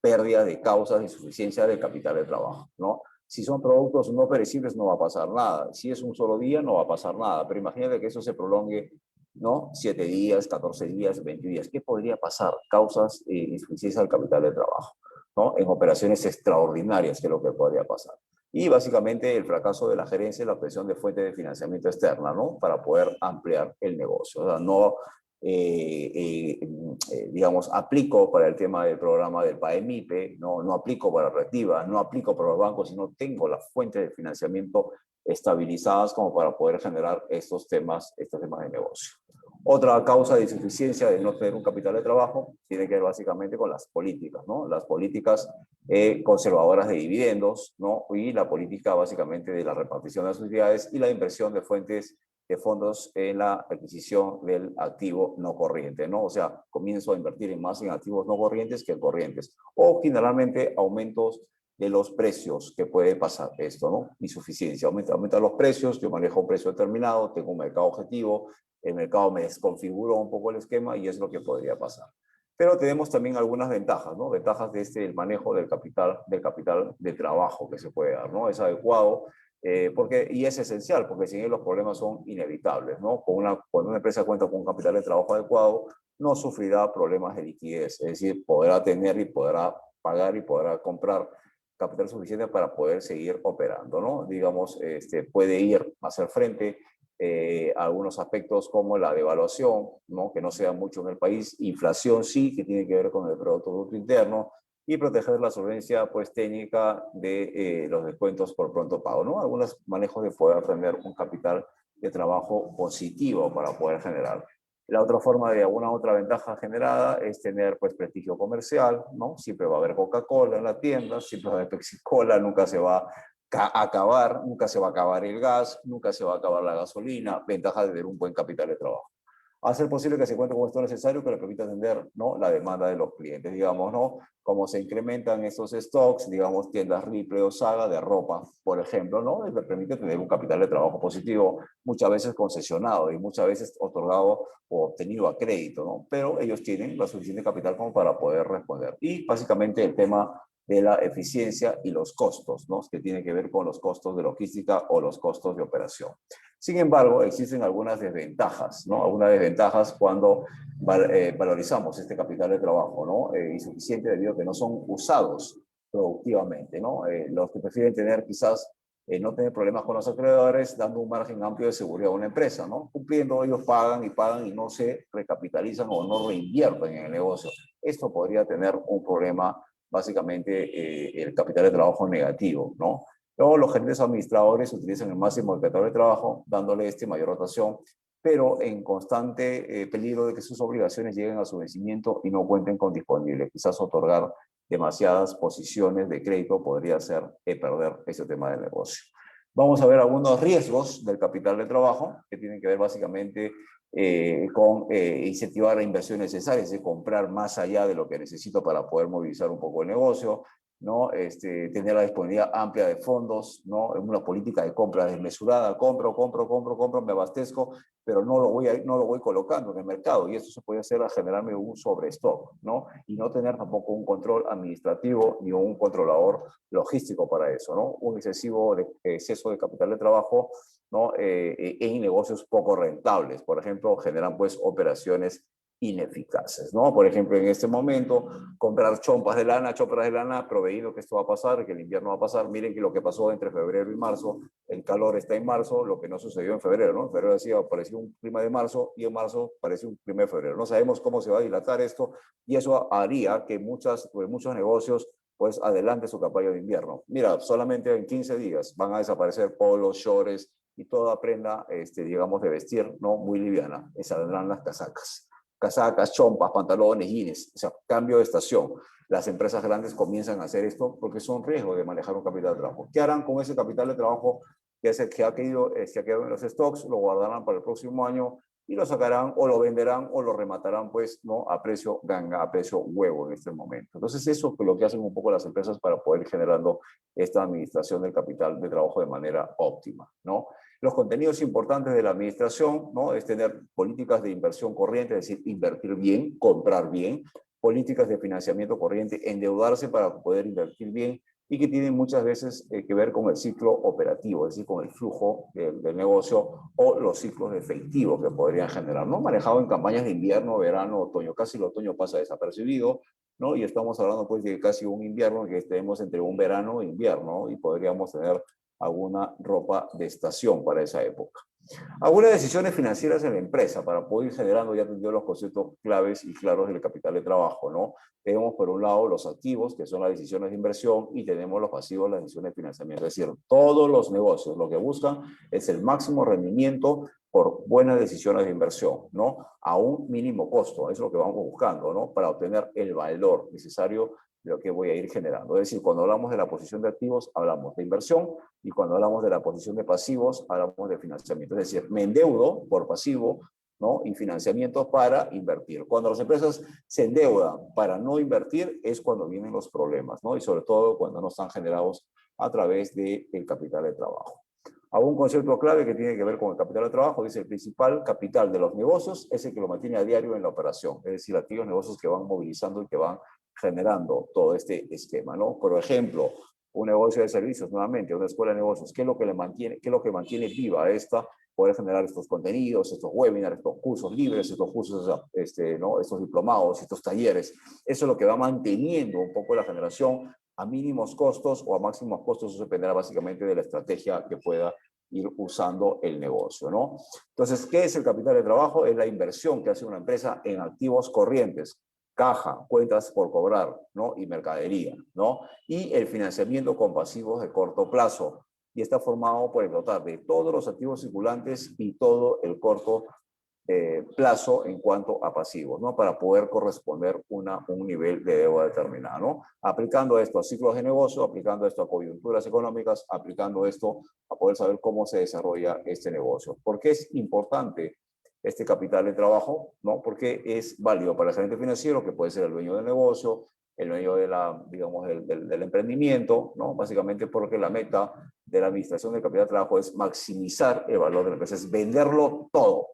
Pérdida de causas de insuficiencia del capital de trabajo, ¿no? Si son productos no perecibles no va a pasar nada. Si es un solo día no va a pasar nada. Pero imagínate que eso se prolongue, ¿no? 7 días, 14 días, 20 días. ¿Qué podría pasar? Causas de insuficiencia del capital de trabajo, ¿no? En operaciones extraordinarias, que es lo que podría pasar. Y básicamente el fracaso de la gerencia y la obtención de fuentes de financiamiento externa, ¿no? Para poder ampliar el negocio. O sea, no digamos, aplico para el tema del programa del PAEMIPE, no aplico para Reactiva, no aplico para los bancos, sino tengo las fuentes de financiamiento estabilizadas como para poder generar estos temas de negocio. Otra causa de insuficiencia de no tener un capital de trabajo tiene que ver básicamente con las políticas, ¿no? Las políticas conservadoras de dividendos, ¿no? Y la política básicamente de la repartición de las utilidades y la inversión de fuentes de fondos en la adquisición del activo no corriente, ¿no? O sea, comienzo a invertir más en activos no corrientes que en corrientes. O generalmente aumentos de los precios que puede pasar esto, ¿no? Insuficiencia. Aumenta los precios, yo manejo un precio determinado, tengo un mercado objetivo, el mercado me desconfiguró un poco el esquema y es lo que podría pasar. Pero tenemos también algunas ventajas, ¿no? Ventajas de el manejo del capital de trabajo que se puede dar, ¿no? Es adecuado y es esencial, porque sin él los problemas son inevitables, ¿no? Cuando una empresa cuenta con un capital de trabajo adecuado, no sufrirá problemas de liquidez, es decir, podrá tener y podrá pagar y podrá comprar capital suficiente para poder seguir operando, ¿no? Digamos, puede ir a hacer frente a algunos aspectos como la devaluación, ¿no? Que no se da mucho en el país, inflación sí, que tiene que ver con el Producto Bruto Interno, y proteger la solvencia pues, técnica de los descuentos por pronto pago, ¿no? Algunos manejos de poder tener un capital de trabajo positivo para poder generar. La otra forma de alguna otra ventaja generada es tener pues prestigio comercial, ¿no? Siempre va a haber Coca-Cola en la tienda, siempre va a haber Pepsi-Cola, nunca se va a acabar, nunca se va a acabar el gas, nunca se va a acabar la gasolina, ventaja de tener un buen capital de trabajo. Hacer posible que se cuente con esto necesario que le permita atender, ¿no? La demanda de los clientes, digamos, ¿no? Como se incrementan estos stocks, digamos, tiendas Ripley o Saga de ropa, por ejemplo, ¿no? Le permite tener un capital de trabajo positivo, muchas veces concesionado y muchas veces otorgado o obtenido a crédito, ¿no? Pero ellos tienen la suficiente capital como para poder responder. Y básicamente el tema de la eficiencia y los costos, ¿no? Que tiene que ver con los costos de logística o los costos de operación. Sin embargo, existen algunas desventajas, ¿no? Algunas desventajas cuando valorizamos este capital de trabajo, ¿no? Insuficiente debido a que no son usados productivamente, ¿no? Los que prefieren tener quizás no tener problemas con los acreedores, dando un margen amplio de seguridad a una empresa, ¿no? Cumpliendo, ellos pagan y no se recapitalizan o no reinvierten en el negocio. Esto podría tener un problema, básicamente, el capital de trabajo negativo, ¿no? Luego, los gerentes administradores utilizan el máximo del capital de trabajo, dándole mayor rotación, pero en constante peligro de que sus obligaciones lleguen a su vencimiento y no cuenten con disponible. Quizás otorgar demasiadas posiciones de crédito podría ser perder ese tema del negocio. Vamos a ver algunos riesgos del capital de trabajo que tienen que ver básicamente con incentivar la inversión necesaria, es decir, comprar más allá de lo que necesito para poder movilizar un poco el negocio, ¿no? Tener la disponibilidad amplia de fondos, ¿no? Una política de compra desmesurada, compro, me abastezco, pero no lo voy colocando en el mercado, y esto se puede hacer a generarme un sobrestock, ¿no? Y no tener tampoco un control administrativo ni un controlador logístico para eso, ¿no? Un exceso de capital de trabajo, ¿no? En negocios poco rentables, por ejemplo, generan pues operaciones ineficaces, ¿no? Por ejemplo, en este momento, comprar chompas de lana, proveído que esto va a pasar, que el invierno va a pasar. Miren que lo que pasó entre febrero y marzo, el calor está en marzo, lo que no sucedió en febrero, ¿no? En febrero decía, parecía un clima de marzo, y en marzo parecía un clima de febrero. No sabemos cómo se va a dilatar esto, y eso haría que muchos negocios pues adelante su campaña de invierno. Mira, solamente en 15 días van a desaparecer polos, shorts y toda prenda, digamos, de vestir, ¿no? Muy liviana. Y saldrán las casacas, chompas, pantalones, jeans, o sea, cambio de estación. Las empresas grandes comienzan a hacer esto porque son riesgos de manejar un capital de trabajo. ¿Qué harán con ese capital de trabajo ya sea que se ha quedado en los stocks, lo guardarán para el próximo año y lo sacarán o lo venderán o lo rematarán, pues, ¿no? A precio ganga, a precio huevo en este momento. Entonces, eso es lo que hacen un poco las empresas para poder ir generando esta administración del capital de trabajo de manera óptima, ¿no? Los contenidos importantes de la administración, ¿no? Es tener políticas de inversión corriente, es decir, invertir bien, comprar bien, políticas de financiamiento corriente, endeudarse para poder invertir bien, y que tienen muchas veces que ver con el ciclo operativo, es decir, con el flujo del negocio o los ciclos de efectivo que podrían generar, ¿no? Manejado en campañas de invierno, verano, otoño. Casi el otoño pasa desapercibido, ¿no? Y estamos hablando pues de casi un invierno que estemos entre un verano e invierno, y podríamos tener alguna ropa de estación para esa época. Algunas decisiones financieras en la empresa para poder ir generando, ya tendría los conceptos claves y claros del capital de trabajo, ¿no? Tenemos por un lado los activos, que son las decisiones de inversión, y tenemos los pasivos, las decisiones de financiamiento. Es decir, todos los negocios lo que buscan es el máximo rendimiento por buenas decisiones de inversión, ¿no? A un mínimo costo, es lo que vamos buscando, ¿no? Para obtener el valor necesario de lo que voy a ir generando. Es decir, cuando hablamos de la posición de activos, hablamos de inversión, y cuando hablamos de la posición de pasivos, hablamos de financiamiento. Es decir, me endeudo por pasivo, ¿no? Y financiamiento para invertir. Cuando las empresas se endeudan para no invertir, es cuando vienen los problemas, ¿no? Y sobre todo cuando no están generados a través del capital de trabajo. Un concepto clave que tiene que ver con el capital de trabajo dice: el principal capital de los negocios es el que lo mantiene a diario en la operación, es decir, aquellos negocios que van movilizando y que van generando todo este esquema, ¿no? Por ejemplo, un negocio de servicios, nuevamente, una escuela de negocios, ¿qué es lo que le mantiene, qué es lo que mantiene viva esta? Poder generar estos contenidos, estos webinars, estos cursos libres, estos cursos, ¿no? Estos diplomados, estos talleres. Eso es lo que va manteniendo un poco la generación a mínimos costos o a máximos costos. Eso dependerá básicamente de la estrategia que pueda ir usando el negocio, ¿no? Entonces, ¿qué es el capital de trabajo? Es la inversión que hace una empresa en activos corrientes, caja, cuentas por cobrar, ¿no? Y mercadería, ¿no? Y el financiamiento con pasivos de corto plazo. Y está formado por el total de todos los activos circulantes y todo el corto plazo en cuanto a pasivos, ¿no? Para poder corresponder un nivel de deuda determinado, ¿no? Aplicando esto a ciclos de negocio, aplicando esto a coyunturas económicas, aplicando esto a poder saber cómo se desarrolla este negocio. ¿Por qué es importante este capital de trabajo? ¿No? Porque es válido para el gerente financiero, que puede ser el dueño del negocio, el dueño de digamos, del emprendimiento, ¿no? Básicamente porque la meta de la administración del capital de trabajo es maximizar el valor de la empresa, es venderlo todo.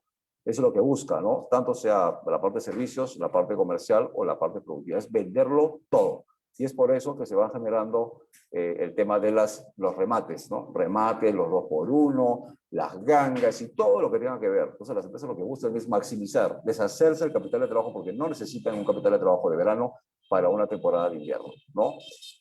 Eso es lo que busca, ¿no? Tanto sea la parte de servicios, la parte comercial o la parte productiva, es venderlo todo. Y es por eso que se va generando el tema de los remates, ¿no? Remates, los 2x1, las gangas y todo lo que tenga que ver. Entonces las empresas lo que buscan es maximizar, deshacerse del capital de trabajo, porque no necesitan un capital de trabajo de verano para una temporada de invierno, ¿no?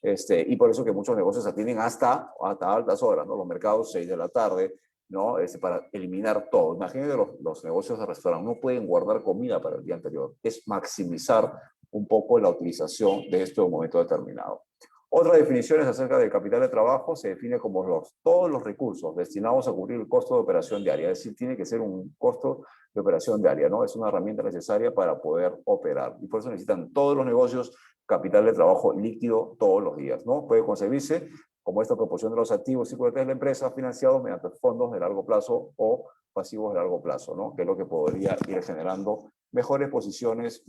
Y por eso que muchos negocios atienden hasta altas horas, ¿no? Los mercados 6 de la tarde, ¿no? Para eliminar todo. Imagínense los negocios de restaurante, no pueden guardar comida para el día anterior. Es maximizar un poco la utilización de esto en un momento determinado. Otra definición es acerca del capital de trabajo. Se define como todos los recursos destinados a cubrir el costo de operación diaria. Es decir, tiene que ser un costo de operación diaria, ¿no? Es una herramienta necesaria para poder operar. Y por eso necesitan todos los negocios capital de trabajo líquido todos los días, ¿no? Puede concebirse como esta proporción de los activos circulantes de la empresa financiados mediante fondos de largo plazo o pasivos de largo plazo, ¿no? Que es lo que podría ir generando mejores posiciones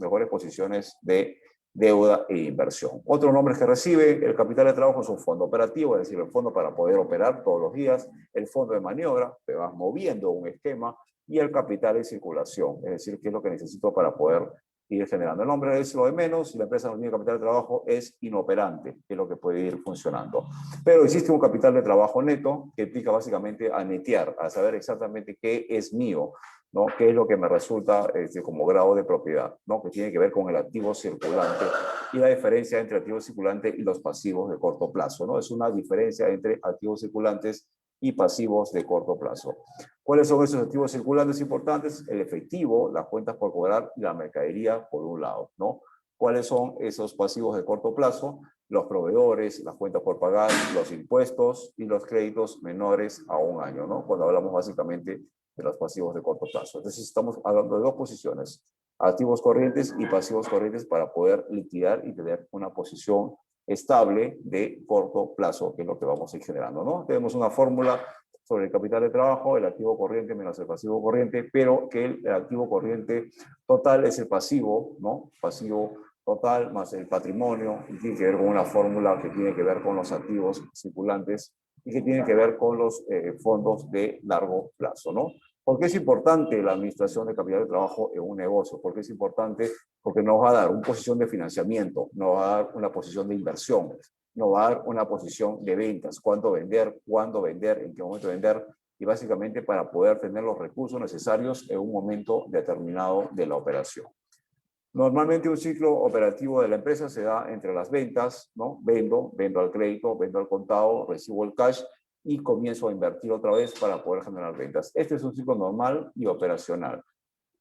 de deuda e inversión. Otros nombres que recibe el capital de trabajo es un fondo operativo, es decir, el fondo para poder operar todos los días, el fondo de maniobra, te vas moviendo un esquema, y el capital en circulación, es decir, qué es lo que necesito para poder ir generando. El nombre es lo de menos. Si la empresa no tiene capital de trabajo, es inoperante, que es lo que puede ir funcionando. Pero existe un capital de trabajo neto que implica básicamente a netear, a saber exactamente qué es mío, ¿no? Qué es lo que me resulta como grado de propiedad, ¿no? Que tiene que ver con el activo circulante y la diferencia entre activo circulante y los pasivos de corto plazo, ¿no? Es una diferencia entre activos circulantes y pasivos de corto plazo. ¿Cuáles son esos activos circulantes importantes? El efectivo, las cuentas por cobrar y la mercadería por un lado, ¿no? ¿Cuáles son esos pasivos de corto plazo? Los proveedores, las cuentas por pagar, los impuestos y los créditos menores a un año, ¿no? Cuando hablamos básicamente de los pasivos de corto plazo. Entonces estamos hablando de dos posiciones, activos corrientes y pasivos corrientes, para poder liquidar y tener una posición estable de corto plazo, que es lo que vamos a ir generando, ¿no? Tenemos una fórmula sobre el capital de trabajo, el activo corriente menos el pasivo corriente, pero que el activo corriente total es el pasivo, ¿no? Pasivo total más el patrimonio, y tiene que ver con una fórmula que tiene que ver con los activos circulantes y que tiene que ver con los fondos de largo plazo, ¿no? ¿Por qué es importante la administración de capital de trabajo en un negocio? ¿Por qué es importante? Porque nos va a dar una posición de financiamiento, nos va a dar una posición de inversión, nos va a dar una posición de ventas, cuándo vender, en qué momento vender, y básicamente para poder tener los recursos necesarios en un momento determinado de la operación. Normalmente un ciclo operativo de la empresa se da entre las ventas, ¿no? Vendo al crédito, vendo al contado, recibo el cash y comienzo a invertir otra vez para poder generar ventas. Este es un ciclo normal y operacional,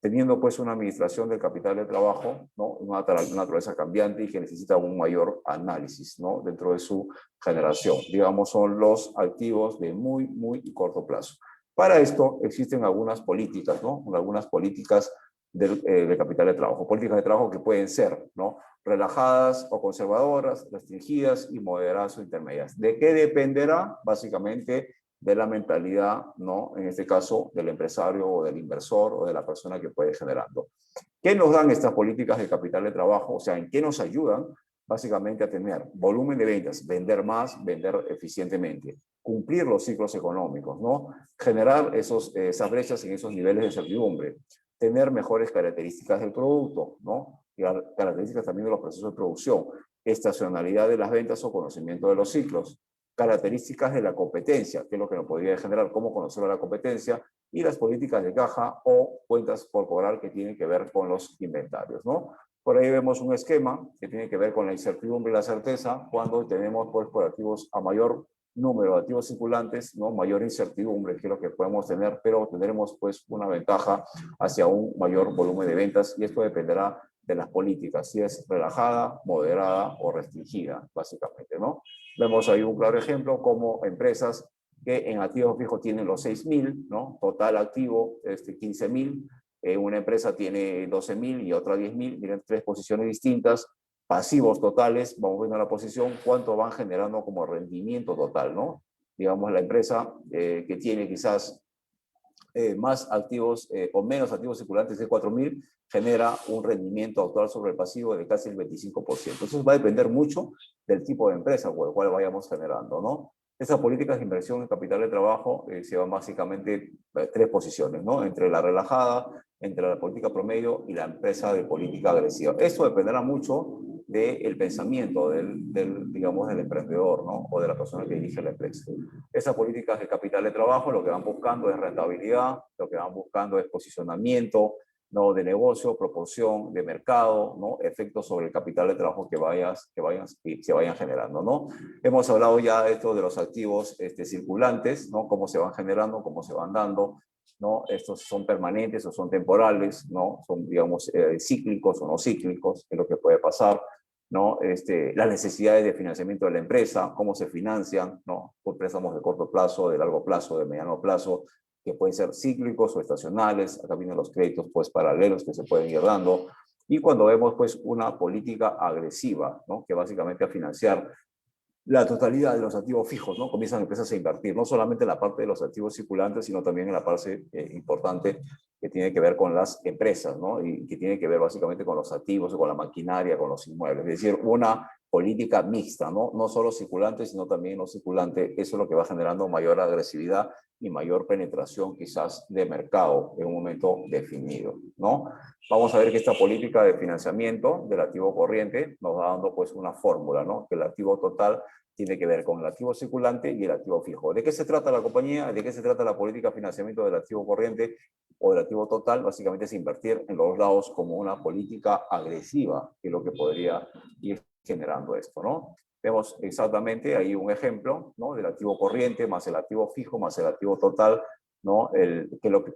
teniendo pues una administración del capital de trabajo, ¿no? Una naturaleza cambiante y que necesita un mayor análisis, ¿no? Dentro de su generación. Digamos, son los activos de muy corto plazo. Para esto existen algunas políticas, ¿no? Algunas políticas de capital de trabajo. Políticas de trabajo que pueden ser, ¿no? Relajadas o conservadoras, restringidas y moderadas o intermedias. ¿De qué dependerá? Básicamente de la mentalidad, ¿no? En este caso, del empresario o del inversor o de la persona que puede generando. ¿Qué nos dan estas políticas de capital de trabajo? O sea, ¿en qué nos ayudan? Básicamente a tener volumen de ventas, vender más, vender eficientemente, cumplir los ciclos económicos, ¿no? Generar esas brechas en esos niveles de certidumbre, tener mejores características del producto, ¿no? Y características también de los procesos de producción, estacionalidad de las ventas o conocimiento de los ciclos, características de la competencia, que es lo que nos podría generar, cómo conocer a la competencia, y las políticas de caja o cuentas por cobrar que tienen que ver con los inventarios, ¿no? Por ahí vemos un esquema que tiene que ver con la incertidumbre y la certeza, cuando tenemos pues, por activos a mayor número de activos circulantes, ¿no? Mayor incertidumbre, que es lo que podemos tener, pero tendremos pues una ventaja hacia un mayor volumen de ventas y esto dependerá de las políticas, si es relajada, moderada o restringida, básicamente, ¿no? Vemos ahí un claro ejemplo como empresas que en activos fijos tienen los 6.000, ¿no? Total activo 15.000, una empresa tiene 12.000 y otra 10.000, miren, tres posiciones distintas, pasivos totales, vamos viendo la posición, cuánto van generando como rendimiento total, ¿no? Digamos, la empresa que tiene quizás más activos o menos activos circulantes de 4.000 genera un rendimiento actual sobre el pasivo de casi el 25%. Entonces va a depender mucho del tipo de empresa por el cual vayamos generando, ¿no? Esas políticas de inversión en capital de trabajo se van básicamente tres posiciones, ¿no? Entre la relajada, entre la política promedio y la empresa de política agresiva. Eso dependerá mucho del pensamiento digamos, del emprendedor, ¿no? O de la persona que dirige la empresa. Esas políticas de capital de trabajo lo que van buscando es rentabilidad, lo que van buscando es posicionamiento, ¿no? De negocio, proporción de mercado, ¿no? Efectos sobre el capital de trabajo que se vayan generando, ¿no? Hemos hablado ya de esto de los activos circulantes, ¿no? Cómo se van generando, cómo se van dando, ¿no? Estos son permanentes o son temporales, ¿no? Son, digamos, cíclicos o no cíclicos, es lo que puede pasar, ¿no? Las necesidades de financiamiento de la empresa, cómo se financian, ¿no? Por préstamos de corto plazo, de largo plazo, de mediano plazo, que pueden ser cíclicos o estacionales. Acá vienen los créditos pues paralelos que se pueden ir dando. Y cuando vemos pues una política agresiva, ¿no? Que básicamente a financiar la totalidad de los activos fijos, ¿no? Comienzan empresas a invertir, no solamente en la parte de los activos circulantes, sino también en la parte importante que tiene que ver con las empresas, ¿no? Y que tiene que ver básicamente con los activos, con la maquinaria, con los inmuebles. Es decir, una política mixta, ¿no? No solo circulante, sino también no circulante. Eso es lo que va generando mayor agresividad y mayor penetración quizás de mercado en un momento definido, ¿no? Vamos a ver que esta política de financiamiento del activo corriente nos va dando pues una fórmula, ¿no? Que el activo total tiene que ver con el activo circulante y el activo fijo. ¿De qué se trata la compañía? ¿De qué se trata la política de financiamiento del activo corriente o del activo total? Básicamente es invertir en los lados como una política agresiva, que es lo que podría ir generando esto, ¿no? Vemos exactamente ahí un ejemplo, ¿no? Del activo corriente más el activo fijo más el activo total, ¿no?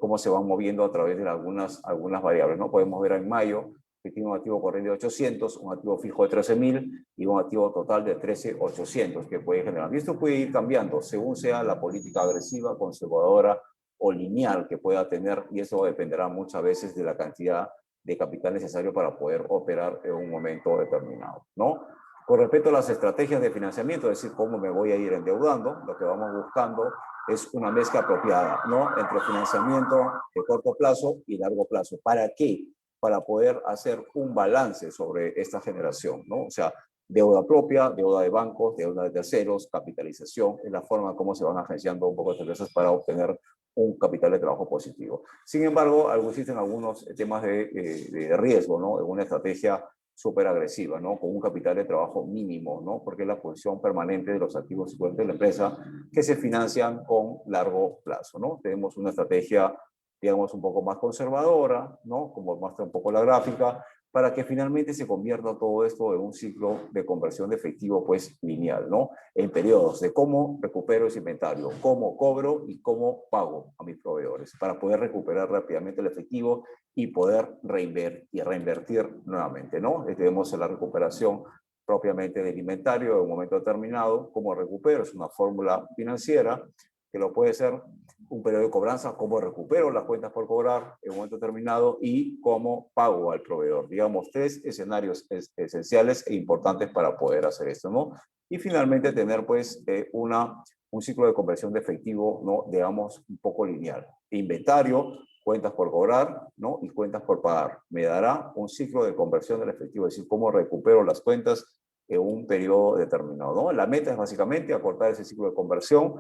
Cómo se van moviendo a través de algunas variables, ¿no? Podemos ver en mayo que tiene un activo corriente de 800, un activo fijo de 13.000 y un activo total de 13.800 que puede generar. Y esto puede ir cambiando según sea la política agresiva, conservadora o lineal que pueda tener, y eso dependerá muchas veces de la cantidad de capital necesario para poder operar en un momento determinado, ¿no? Con respecto a las estrategias de financiamiento, es decir, cómo me voy a ir endeudando, lo que vamos buscando es una mezcla apropiada, ¿no? Entre financiamiento de corto plazo y largo plazo. ¿Para qué? Para poder hacer un balance sobre esta generación, ¿no? O sea, deuda propia, deuda de bancos, deuda de terceros, capitalización, es la forma como se van agenciando un poco las empresas para obtener un capital de trabajo positivo. Sin embargo, existen algunos temas de riesgo, ¿no? En una estrategia súper agresiva, ¿no? Con un capital de trabajo mínimo, ¿no? Porque es la posición permanente de los activos de la empresa que se financian con largo plazo, ¿no? Tenemos una estrategia, digamos, un poco más conservadora, ¿no? Como muestra un poco la gráfica, para que finalmente se convierta todo esto en un ciclo de conversión de efectivo, pues, lineal, ¿no? En periodos de cómo recupero ese inventario, cómo cobro y cómo pago a mis proveedores, para poder recuperar rápidamente el efectivo y poder reinvertir nuevamente, ¿no? Tenemos la recuperación propiamente del inventario en un momento determinado, cómo recupero, es una fórmula financiera que lo puede ser un periodo de cobranza, cómo recupero las cuentas por cobrar en un momento determinado y cómo pago al proveedor. Digamos, tres escenarios esenciales e importantes para poder hacer esto, ¿no? Y finalmente tener, pues, un ciclo de conversión de efectivo, ¿no? Digamos, un poco lineal. Inventario, cuentas por cobrar, ¿no? Y cuentas por pagar. Me dará un ciclo de conversión del efectivo, es decir, cómo recupero las cuentas en un periodo determinado, ¿no? La meta es básicamente acortar ese ciclo de conversión,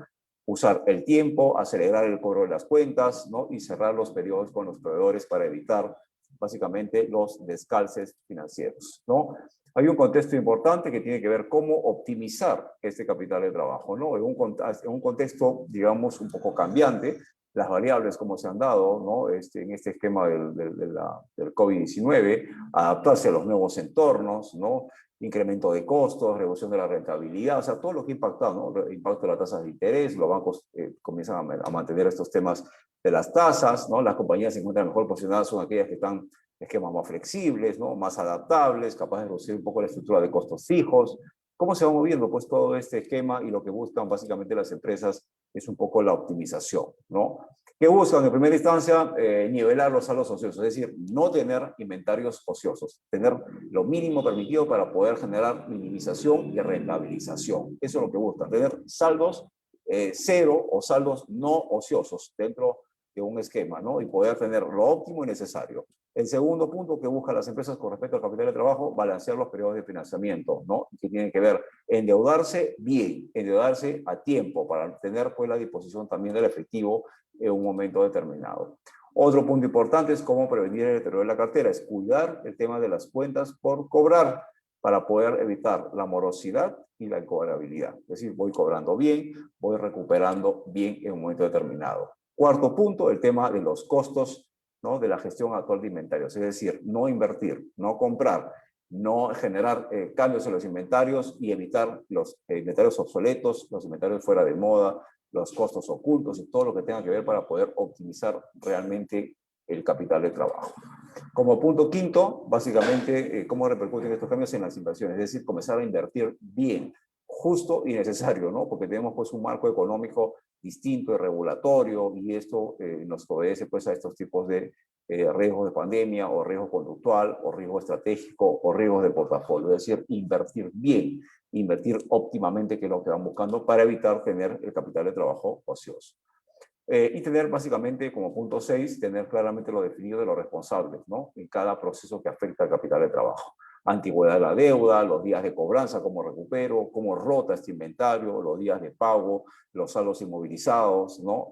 usar el tiempo, acelerar el cobro de las cuentas, ¿no? Y cerrar los periodos con los proveedores para evitar básicamente los descalces financieros, ¿no? Hay un contexto importante que tiene que ver cómo optimizar este capital de trabajo, ¿no? En un contexto, digamos, un poco cambiante, las variables como se han dado, ¿no? En este esquema del COVID-19, adaptarse a los nuevos entornos, ¿no? Incremento de costos, reducción de la rentabilidad, o sea, todo lo que ha impactado, ¿no? Impacto de las tasas de interés, los bancos comienzan a mantener estos temas de las tasas, ¿no? Las compañías se encuentran mejor posicionadas, son aquellas que están esquemas más flexibles, ¿no? Más adaptables, capaces de reducir un poco la estructura de costos fijos. ¿Cómo se va moviendo? Pues todo este esquema y lo que buscan básicamente las empresas es un poco la optimización, ¿no? ¿Qué buscan? En primera instancia, nivelar los saldos ociosos, es decir, no tener inventarios ociosos, tener lo mínimo permitido para poder generar minimización y rentabilización. Eso es lo que buscan, tener saldos cero o saldos no ociosos dentro de un esquema, ¿no? Y poder tener lo óptimo y necesario. El segundo punto que buscan las empresas con respecto al capital de trabajo, balancear los periodos de financiamiento, ¿no? Que tienen que ver endeudarse bien, endeudarse a tiempo para tener pues la disposición también del efectivo en un momento determinado. Otro punto importante es cómo prevenir el deterioro de la cartera, es cuidar el tema de las cuentas por cobrar para poder evitar la morosidad y la incobrabilidad. Es decir, voy cobrando bien, voy recuperando bien en un momento determinado. Cuarto punto, el tema de los costos, ¿no? De la gestión actual de inventarios, es decir, no invertir, no comprar, no generar cambios en los inventarios y evitar los inventarios obsoletos, los inventarios fuera de moda, los costos ocultos y todo lo que tenga que ver para poder optimizar realmente el capital de trabajo. Como punto quinto, básicamente, cómo repercuten estos cambios en las inversiones, es decir, comenzar a invertir bien, justo y necesario, ¿no? Porque tenemos pues un marco económico distinto y regulatorio y esto nos obedece pues a estos tipos de riesgos de pandemia o riesgo conductual o riesgo estratégico o riesgos de portafolio, es decir, invertir bien, invertir óptimamente, que es lo que van buscando para evitar tener el capital de trabajo ocioso. Y tener básicamente como punto 6, tener claramente lo definido de los responsables, ¿no? En cada proceso que afecta al capital de trabajo. Antigüedad de la deuda, los días de cobranza, cómo recupero, cómo rota este inventario, los días de pago, los saldos inmovilizados, ¿no?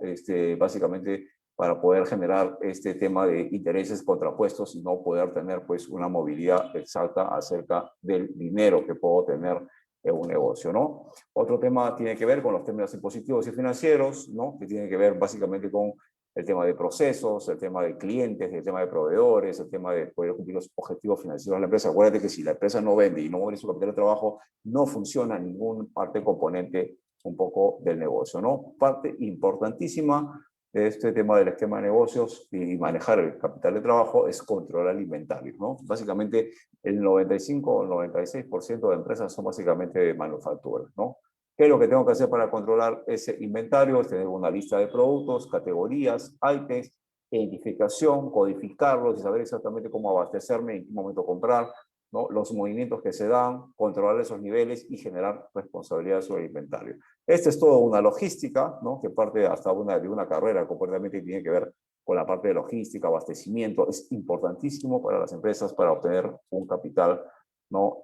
Básicamente para poder generar este tema de intereses contrapuestos y no poder tener pues una movilidad exacta acerca del dinero que puedo tener en un negocio, ¿no? Otro tema tiene que ver con los términos impositivos y financieros, ¿no? Que tiene que ver básicamente con el tema de procesos, el tema de clientes, el tema de proveedores, el tema de poder cumplir los objetivos financieros de la empresa. Acuérdate que si la empresa no vende y no mueve su capital de trabajo, no funciona ningún parte componente un poco del negocio, ¿no? Parte importantísima de este tema del esquema de negocios y manejar el capital de trabajo es controlar el inventario, ¿no? Básicamente el 95 o el 96% de empresas son básicamente de manufactura, ¿no? ¿Qué es lo que tengo que hacer para controlar ese inventario? Es tener una lista de productos, categorías, ítems, identificación, codificarlos y saber exactamente cómo abastecerme, en qué momento comprar, ¿no? Los movimientos que se dan, controlar esos niveles y generar responsabilidad sobre el inventario. Esta es toda una logística, ¿no? Que parte hasta de una carrera completamente tiene que ver con la parte de logística, abastecimiento. Es importantísimo para las empresas para obtener un capital, ¿no?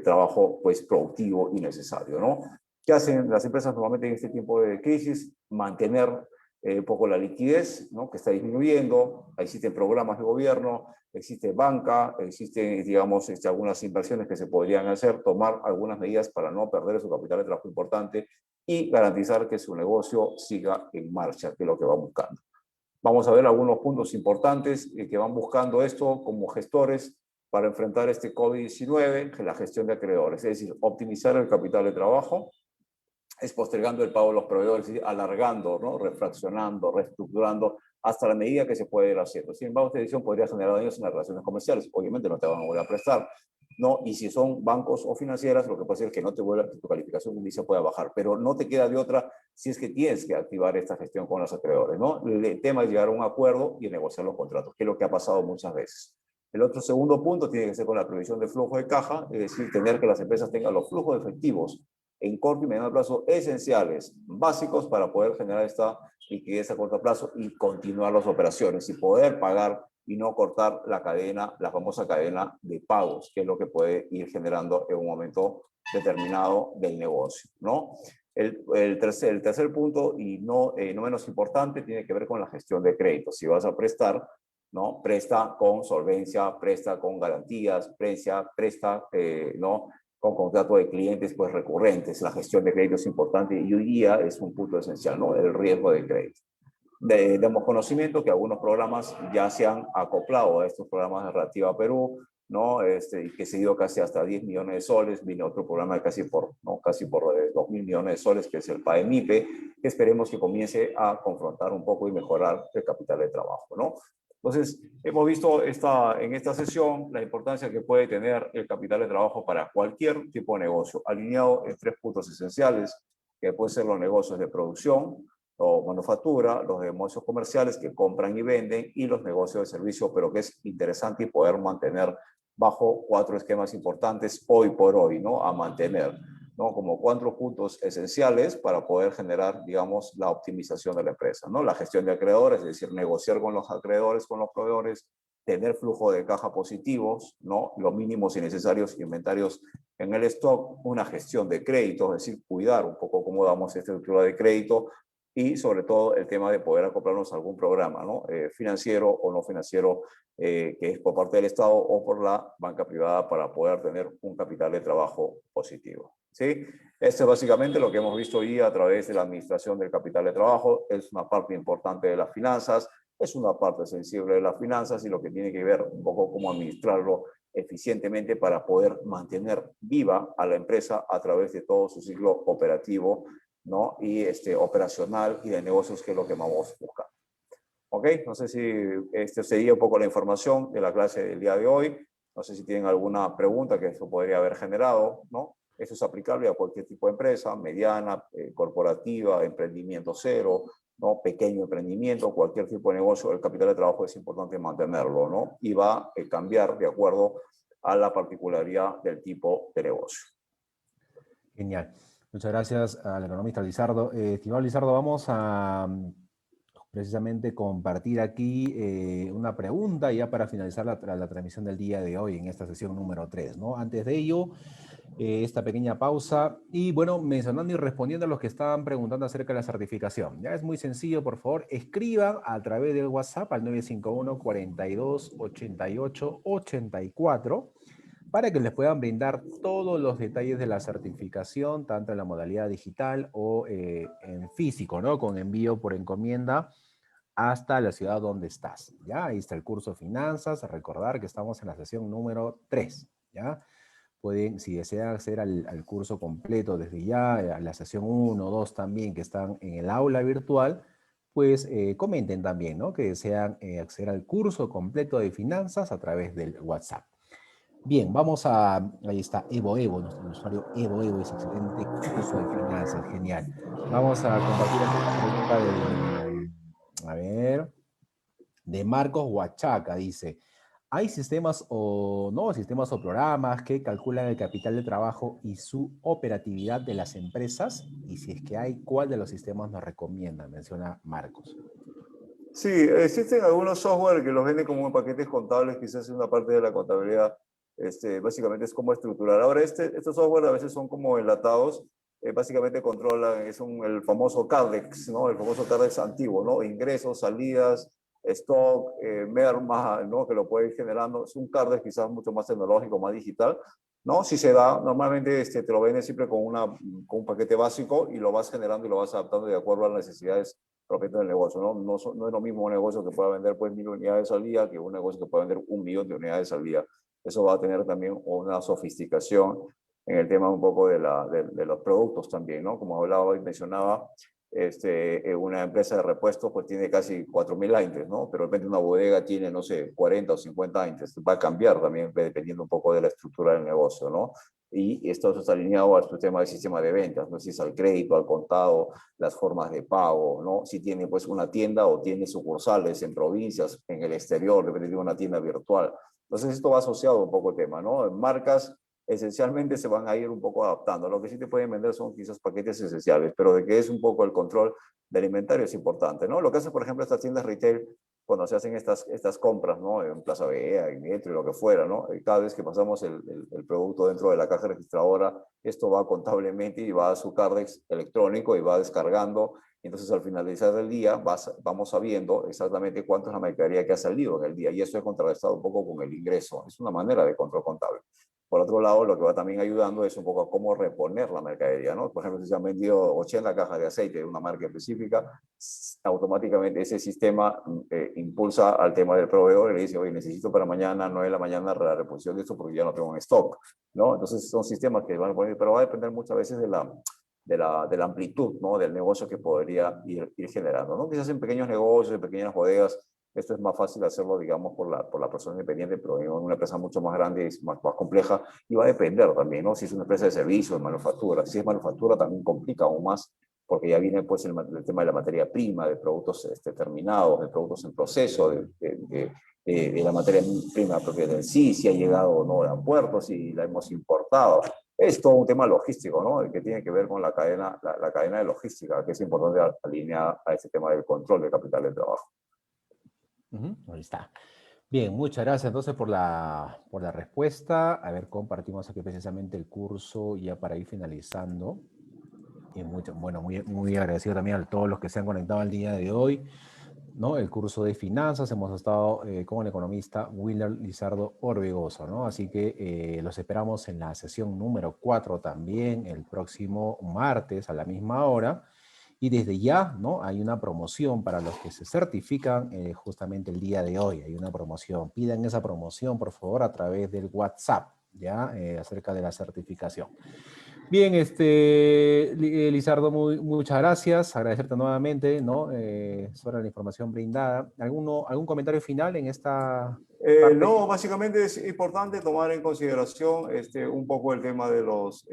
Trabajo pues productivo y necesario, ¿no? ¿Qué hacen las empresas normalmente en este tiempo de crisis? Mantener un poco la liquidez, ¿no? Que está disminuyendo. Existen programas de gobierno, existe banca, existen, digamos, algunas inversiones que se podrían hacer, tomar algunas medidas para no perder su capital de trabajo importante y garantizar que su negocio siga en marcha, que es lo que va buscando. Vamos a ver algunos puntos importantes que van buscando esto como gestores para enfrentar este COVID-19, la gestión de acreedores, es decir, optimizar el capital de trabajo, es postergando el pago de los proveedores, es decir, alargando, ¿no? Refraccionando, reestructurando, hasta la medida que se puede ir haciendo. Sin embargo, esta decisión podría generar daños en las relaciones comerciales. Obviamente no te van a volver a prestar, ¿no? Y si son bancos o financieras, lo que puede ser que no te vuelva, que tu calificación inicia pueda bajar, pero no te queda de otra si es que tienes que activar esta gestión con los acreedores, ¿no? El tema es llegar a un acuerdo y negociar los contratos, que es lo que ha pasado muchas veces. El otro segundo punto tiene que ser con la previsión de flujo de caja, es decir, tener que las empresas tengan los flujos efectivos en corto y mediano plazo esenciales, básicos para poder generar esta liquidez a corto plazo y continuar las operaciones y poder pagar y no cortar la cadena, la famosa cadena de pagos, que es lo que puede ir generando en un momento determinado del negocio, ¿no? El tercer punto, y no menos importante, tiene que ver con la gestión de créditos. Si vas a prestar, ¿no? Presta con solvencia, presta con garantías, presta ¿no? Con contrato de clientes pues recurrentes. La gestión de crédito es importante y hoy día es un punto esencial, ¿no? El riesgo de crédito. Demos conocimiento que algunos programas ya se han acoplado a estos programas de Reactiva Perú, ¿no? Y que se dio casi hasta 10 millones de soles. Viene otro programa de casi por 2.000 millones de soles, que es el PAEMIPE, que esperemos que comience a confrontar un poco y mejorar el capital de trabajo, ¿no? Entonces, hemos visto en esta sesión la importancia que puede tener el capital de trabajo para cualquier tipo de negocio, alineado en 3 puntos esenciales, que pueden ser los negocios de producción, o manufactura, los negocios comerciales que compran y venden, y los negocios de servicio, pero que es interesante y poder mantener bajo 4 esquemas importantes hoy por hoy, ¿no? A mantener, ¿no? Como 4 puntos esenciales para poder generar, digamos, la optimización de la empresa, ¿no? La gestión de acreedores, es decir, negociar con los acreedores, con los proveedores, tener flujo de caja positivos, ¿no? Los mínimos y necesarios inventarios en el stock, una gestión de crédito, es decir, cuidar un poco cómo damos esta estructura de crédito, y sobre todo el tema de poder acoplarnos a algún programa, ¿no? Financiero o no financiero, que es por parte del Estado o por la banca privada, para poder tener un capital de trabajo positivo, ¿sí? Esto es básicamente lo que hemos visto hoy a través de la administración del capital de trabajo. Es una parte importante de las finanzas, es una parte sensible de las finanzas y lo que tiene que ver un poco cómo administrarlo eficientemente para poder mantener viva a la empresa a través de todo su ciclo operativo, ¿no? Y operacional y de negocios, que es lo que vamos buscando. ¿Ok? No sé si sería un poco la información de la clase del día de hoy. No sé si tienen alguna pregunta que eso podría haber generado, ¿no? Eso es aplicable a cualquier tipo de empresa, mediana, corporativa, emprendimiento cero, ¿no? Pequeño emprendimiento, cualquier tipo de negocio. El capital de trabajo es importante mantenerlo, ¿no? Y va a cambiar de acuerdo a la particularidad del tipo de negocio. Genial. Muchas gracias al economista Lizardo. Estimado Lizardo, vamos a precisamente compartir aquí una pregunta ya para finalizar la transmisión del día de hoy en esta sesión número 3, ¿no? Antes de ello, esta pequeña pausa y bueno, mencionando y respondiendo a los que estaban preguntando acerca de la certificación. Ya es muy sencillo, por favor, escriban a través del WhatsApp al 951 42 88 84 para que les puedan brindar todos los detalles de la certificación, tanto en la modalidad digital o en físico, ¿no? Con envío por encomienda hasta la ciudad donde estás, ¿ya? Ahí está el curso de finanzas. Recordar que estamos en la sesión número 3, ¿ya? Pueden, si desean acceder al curso completo desde ya, a la sesión 1, 2 también, que están en el aula virtual, pues comenten también, ¿no? Que desean acceder al curso completo de finanzas a través del WhatsApp. Bien, vamos a... Ahí está, nuestro usuario Evo es excelente curso de finanzas, genial. Vamos a compartir aquí una pregunta a ver, de Marcos Huachaca, dice: ¿Hay sistemas o no sistemas o programas que calculan el capital de trabajo y su operatividad de las empresas? Y si es que hay, ¿cuál de los sistemas nos recomienda? Menciona Marcos. Sí, existen algunos software que los venden como paquetes contables, quizás es una parte de la contabilidad. Básicamente es como estructurar. Ahora, estos software a veces son como enlatados, básicamente controlan, el famoso CARDEX, ¿no? El famoso CARDEX antiguo, ¿no? Ingresos, salidas, stock, merma, ¿no? Que lo puede ir generando. Es un CARDEX quizás mucho más tecnológico, más digital, ¿no? Si se da, normalmente te lo venden siempre con un paquete básico y lo vas generando y lo vas adaptando de acuerdo a las necesidades propietario del negocio, ¿no? No es lo mismo un negocio que pueda vender pues 1.000 unidades al día que un negocio que pueda vender 1.000.000 de unidades al día. Eso va a tener también una sofisticación en el tema un poco de los productos también, ¿no? Como hablaba y mencionaba, una empresa de repuestos pues tiene casi 4.000 aintes, ¿no? Pero de repente una bodega tiene, no sé, 40 o 50 aintes. Va a cambiar también dependiendo un poco de la estructura del negocio, ¿no? Y esto está alineado al sistema de ventas, no sé si es al crédito, al contado, las formas de pago, ¿no? Si tiene pues una tienda o tiene sucursales en provincias, en el exterior, depende de una tienda virtual. Entonces esto va asociado un poco al tema, ¿no? Marcas esencialmente se van a ir un poco adaptando. Lo que sí te pueden vender son quizás paquetes esenciales, pero de que es un poco el control del inventario es importante, ¿no? Lo que hace, por ejemplo, estas tiendas retail cuando se hacen estas compras, ¿no? En Plaza Vea, en Metro y lo que fuera, ¿no? Cada vez que pasamos el producto dentro de la caja registradora, esto va contablemente y va a su Cardex electrónico y va descargando. Entonces, al finalizar el día, vamos sabiendo exactamente cuánto es la mercadería que ha salido en el día. Y eso es contrarrestado un poco con el ingreso. Es una manera de control contable. Por otro lado, lo que va también ayudando es un poco a cómo reponer la mercadería, ¿no? Por ejemplo, si se han vendido 80 cajas de aceite de una marca específica, automáticamente ese sistema impulsa al tema del proveedor y le dice, oye, necesito para mañana, 9 de la mañana, la reposición de esto porque ya no tengo en stock, ¿no? Entonces son sistemas que van a poner, pero va a depender muchas veces de la amplitud, ¿no? Del negocio que podría ir generando, ¿no? Quizás en pequeños negocios, en pequeñas bodegas, esto es más fácil hacerlo, digamos, por la persona independiente, pero en una empresa mucho más grande es más compleja y va a depender también, ¿no? Si es una empresa de servicios, de manufactura. Si es manufactura, también complica aún más, porque ya viene pues el tema de la materia prima, de productos terminados, de productos en proceso, de la materia prima propia del sí, si ha llegado o no a puertos, si la hemos importado. Es todo un tema logístico, ¿no? El que tiene que ver con la cadena de logística, que es importante alinear a ese tema del control del capital de trabajo. Ahí está. Bien, muchas gracias entonces por la respuesta. A ver, compartimos aquí precisamente el curso ya para ir finalizando. Y bueno, muy agradecido también a todos los que se han conectado el día de hoy, ¿no? El curso de finanzas, hemos estado con el economista Willer Lizardo Orbegoso, ¿no? Así que los esperamos en la sesión número 4 también, el próximo martes a la misma hora. Y desde ya, ¿no? Hay una promoción para los que se certifican justamente el día de hoy. Hay una promoción. Pidan esa promoción, por favor, a través del WhatsApp, ¿ya? Acerca de la certificación. Bien, Lizardo, muchas gracias. Agradecerte nuevamente, ¿no? Sobre la información brindada. ¿Algún comentario final en esta parte? No, básicamente es importante tomar en consideración un poco el tema de los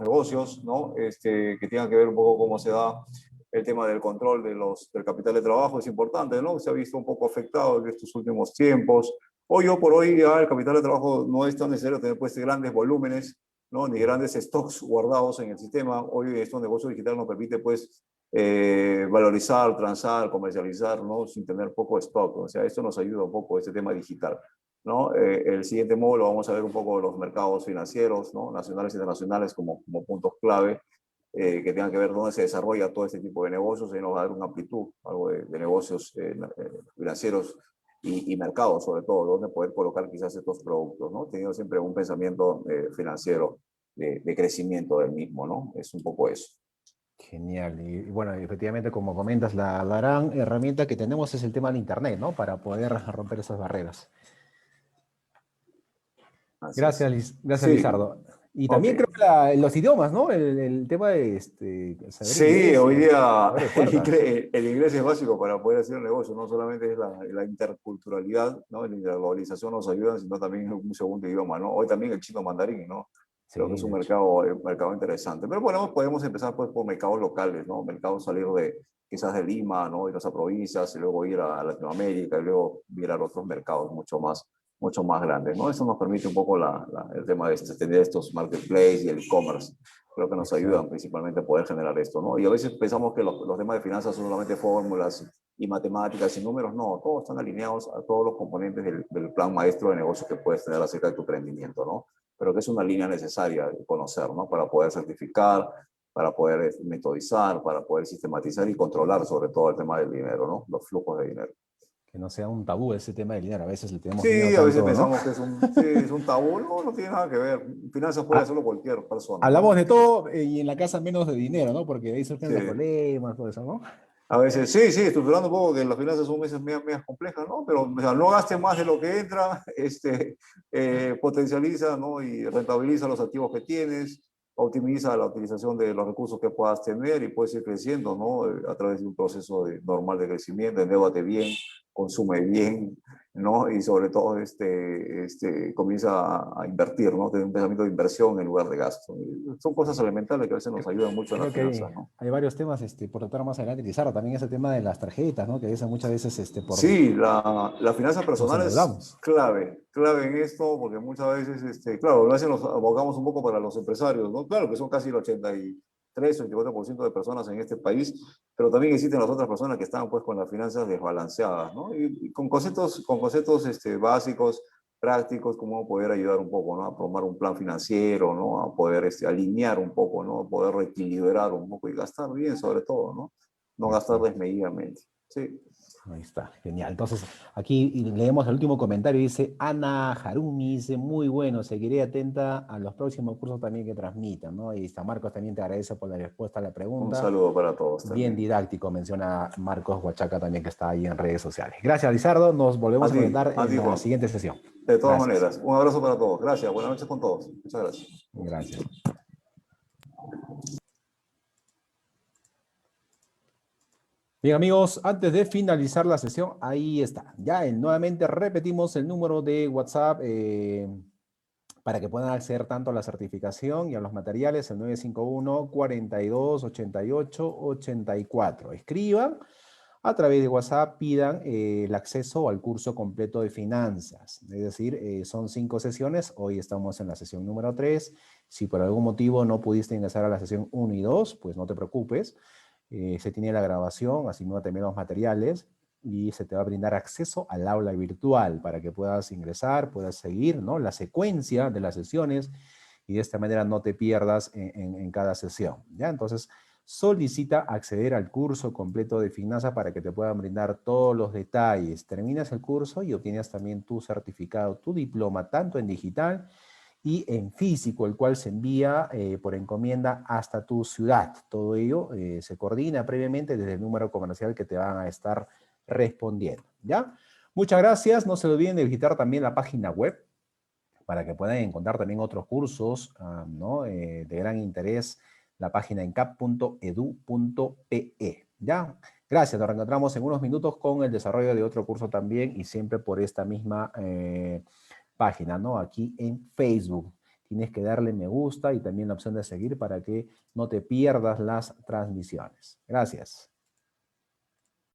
negocios, ¿no? Que tengan que ver un poco cómo se da el tema del control del capital de trabajo. Es importante, ¿no? Se ha visto un poco afectado en estos últimos tiempos. Hoy por hoy ya el capital de trabajo no es tan necesario tener pues grandes volúmenes, ¿no? Ni grandes stocks guardados en el sistema. Hoy estos negocios digitales nos permite pues valorizar, transar, comercializar, ¿no? Sin tener poco stock. O sea, esto nos ayuda un poco este tema digital, ¿no? El siguiente módulo vamos a ver un poco los mercados financieros, ¿no? Nacionales e internacionales como puntos clave que tengan que ver dónde se desarrolla todo este tipo de negocios y nos va a dar una amplitud, algo de negocios financieros y mercados sobre todo, donde poder colocar quizás estos productos, ¿no? Teniendo siempre un pensamiento financiero de crecimiento del mismo, ¿no? Es un poco eso. Genial. Y bueno, efectivamente, como comentas, la gran herramienta que tenemos es el tema del Internet, ¿no? Para poder romper esas barreras. Así Gracias, es. Gracias, Sí, Lizardo. Y ok. también creo que los idiomas, ¿no? El tema de saber Sí, inglés hoy día abre puertas. el inglés es básico para poder hacer un negocio, no solamente es la interculturalidad, ¿no? La interglobalización nos ayuda, sino también un segundo idioma, ¿no? Hoy también el chino mandarín, ¿no? Creo que Sí, es un de hecho. mercado interesante. Pero bueno, podemos empezar pues por mercados locales, ¿no? Mercados salir quizás de Lima, ¿no? Ir a las provincias, y luego ir a Latinoamérica, y luego mirar otros mercados mucho más grandes, ¿no? Eso nos permite un poco el tema de tener estos marketplaces y el e-commerce. Creo que nos ayudan principalmente a poder generar esto, ¿no? Y a veces pensamos que los temas de finanzas son solamente fórmulas y matemáticas y números. No, todos están alineados a todos los componentes del plan maestro de negocio que puedes tener acerca de tu emprendimiento, ¿no? Pero que es una línea necesaria de conocer, ¿no? Para poder certificar, para poder metodizar, para poder sistematizar y controlar sobre todo el tema del dinero, ¿no? Los flujos de dinero. Que no sea un tabú ese tema del dinero. A veces le tenemos miedo Sí, a veces tanto, ¿no? pensamos que sí, es un tabú, no, no tiene nada que ver. Finanzas puede Ah, hacerlo cualquier persona, hablamos ¿no? de todo y en la casa menos de dinero, ¿no? Porque ahí surgen Sí. los problemas, todo eso, ¿no? A veces, sí, sí, estructurando un poco que las finanzas son veces medias complejas, ¿no? Pero o sea, no gaste más de lo que entra, potencializa, ¿no? Y rentabiliza los activos que tienes, optimiza la utilización de los recursos que puedas tener y puedes ir creciendo, ¿no? A través de un proceso normal de crecimiento, endeudate bien, consume bien, ¿no? Y sobre todo comienza a invertir, ¿no? Tener un pensamiento de inversión en lugar de gasto. Son cosas elementales que a veces nos ayudan mucho en las Creo que finanzas, ¿no? hay varios temas por tratar más adelante. Lizardo, también ese tema de las tarjetas, ¿no? Que a veces, muchas veces Sí, la finanza nos personal es endeudamos. clave, clave en esto, porque muchas veces, claro, lo hacen los abogamos un poco para los empresarios, ¿no? Claro que son casi el 83 o 84% de personas en este país, pero también existen las otras personas que están pues con las finanzas desbalanceadas, ¿no? Y con conceptos básicos, prácticos, como poder ayudar un poco, ¿no? A formar un plan financiero, ¿no? A poder alinear un poco, ¿no? A poder reequilibrar un poco y gastar bien sobre todo, ¿no? No gastar Exacto. desmedidamente. Sí. Ahí está, genial. Entonces, aquí leemos el último comentario. Dice Ana Harumi, dice, muy bueno, seguiré atenta a los próximos cursos también que transmitan, ¿no? Y está Marcos también te agradece por la respuesta a la Un pregunta. saludo para todos Bien también. didáctico, menciona Marcos Huachaca también, que está ahí en redes sociales. Gracias, Lizardo. Nos volvemos a conectar A en ti, la Juan. siguiente sesión. De todas Gracias. maneras, un abrazo para todos. Gracias. Buenas noches con todos. Muchas gracias. Gracias. Bien, amigos, antes de finalizar la sesión, ahí está. Ya nuevamente repetimos el número de WhatsApp para que puedan acceder tanto a la certificación y a los materiales, el 951-42-88-84. Escriban a través de WhatsApp, pidan el acceso al curso completo de finanzas. Es decir, son 5 sesiones, hoy estamos en la sesión número 3. Si por algún motivo no pudiste ingresar a la sesión 1 y 2, pues no te preocupes. Se tiene la grabación, así mismo también los materiales, y se te va a brindar acceso al aula virtual para que puedas ingresar, puedas seguir, ¿no? La secuencia de las sesiones y de esta manera no te pierdas en cada sesión, ¿ya? Entonces, solicita acceder al curso completo de finanzas para que te puedan brindar todos los detalles. Terminas el curso y obtienes también tu certificado, tu diploma, tanto en digital y en físico, el cual se envía por encomienda hasta tu ciudad. Todo ello se coordina previamente desde el número comercial que te van a estar respondiendo, ¿ya? Muchas gracias. No se olviden de visitar también la página web para que puedan encontrar también otros cursos, ¿no? De gran interés, la página encap.edu.pe, ¿ya? Gracias, nos reencontramos en unos minutos con el desarrollo de otro curso también y siempre por esta misma página, ¿no? Aquí en Facebook. Tienes que darle me gusta y también la opción de seguir para que no te pierdas las transmisiones. Gracias.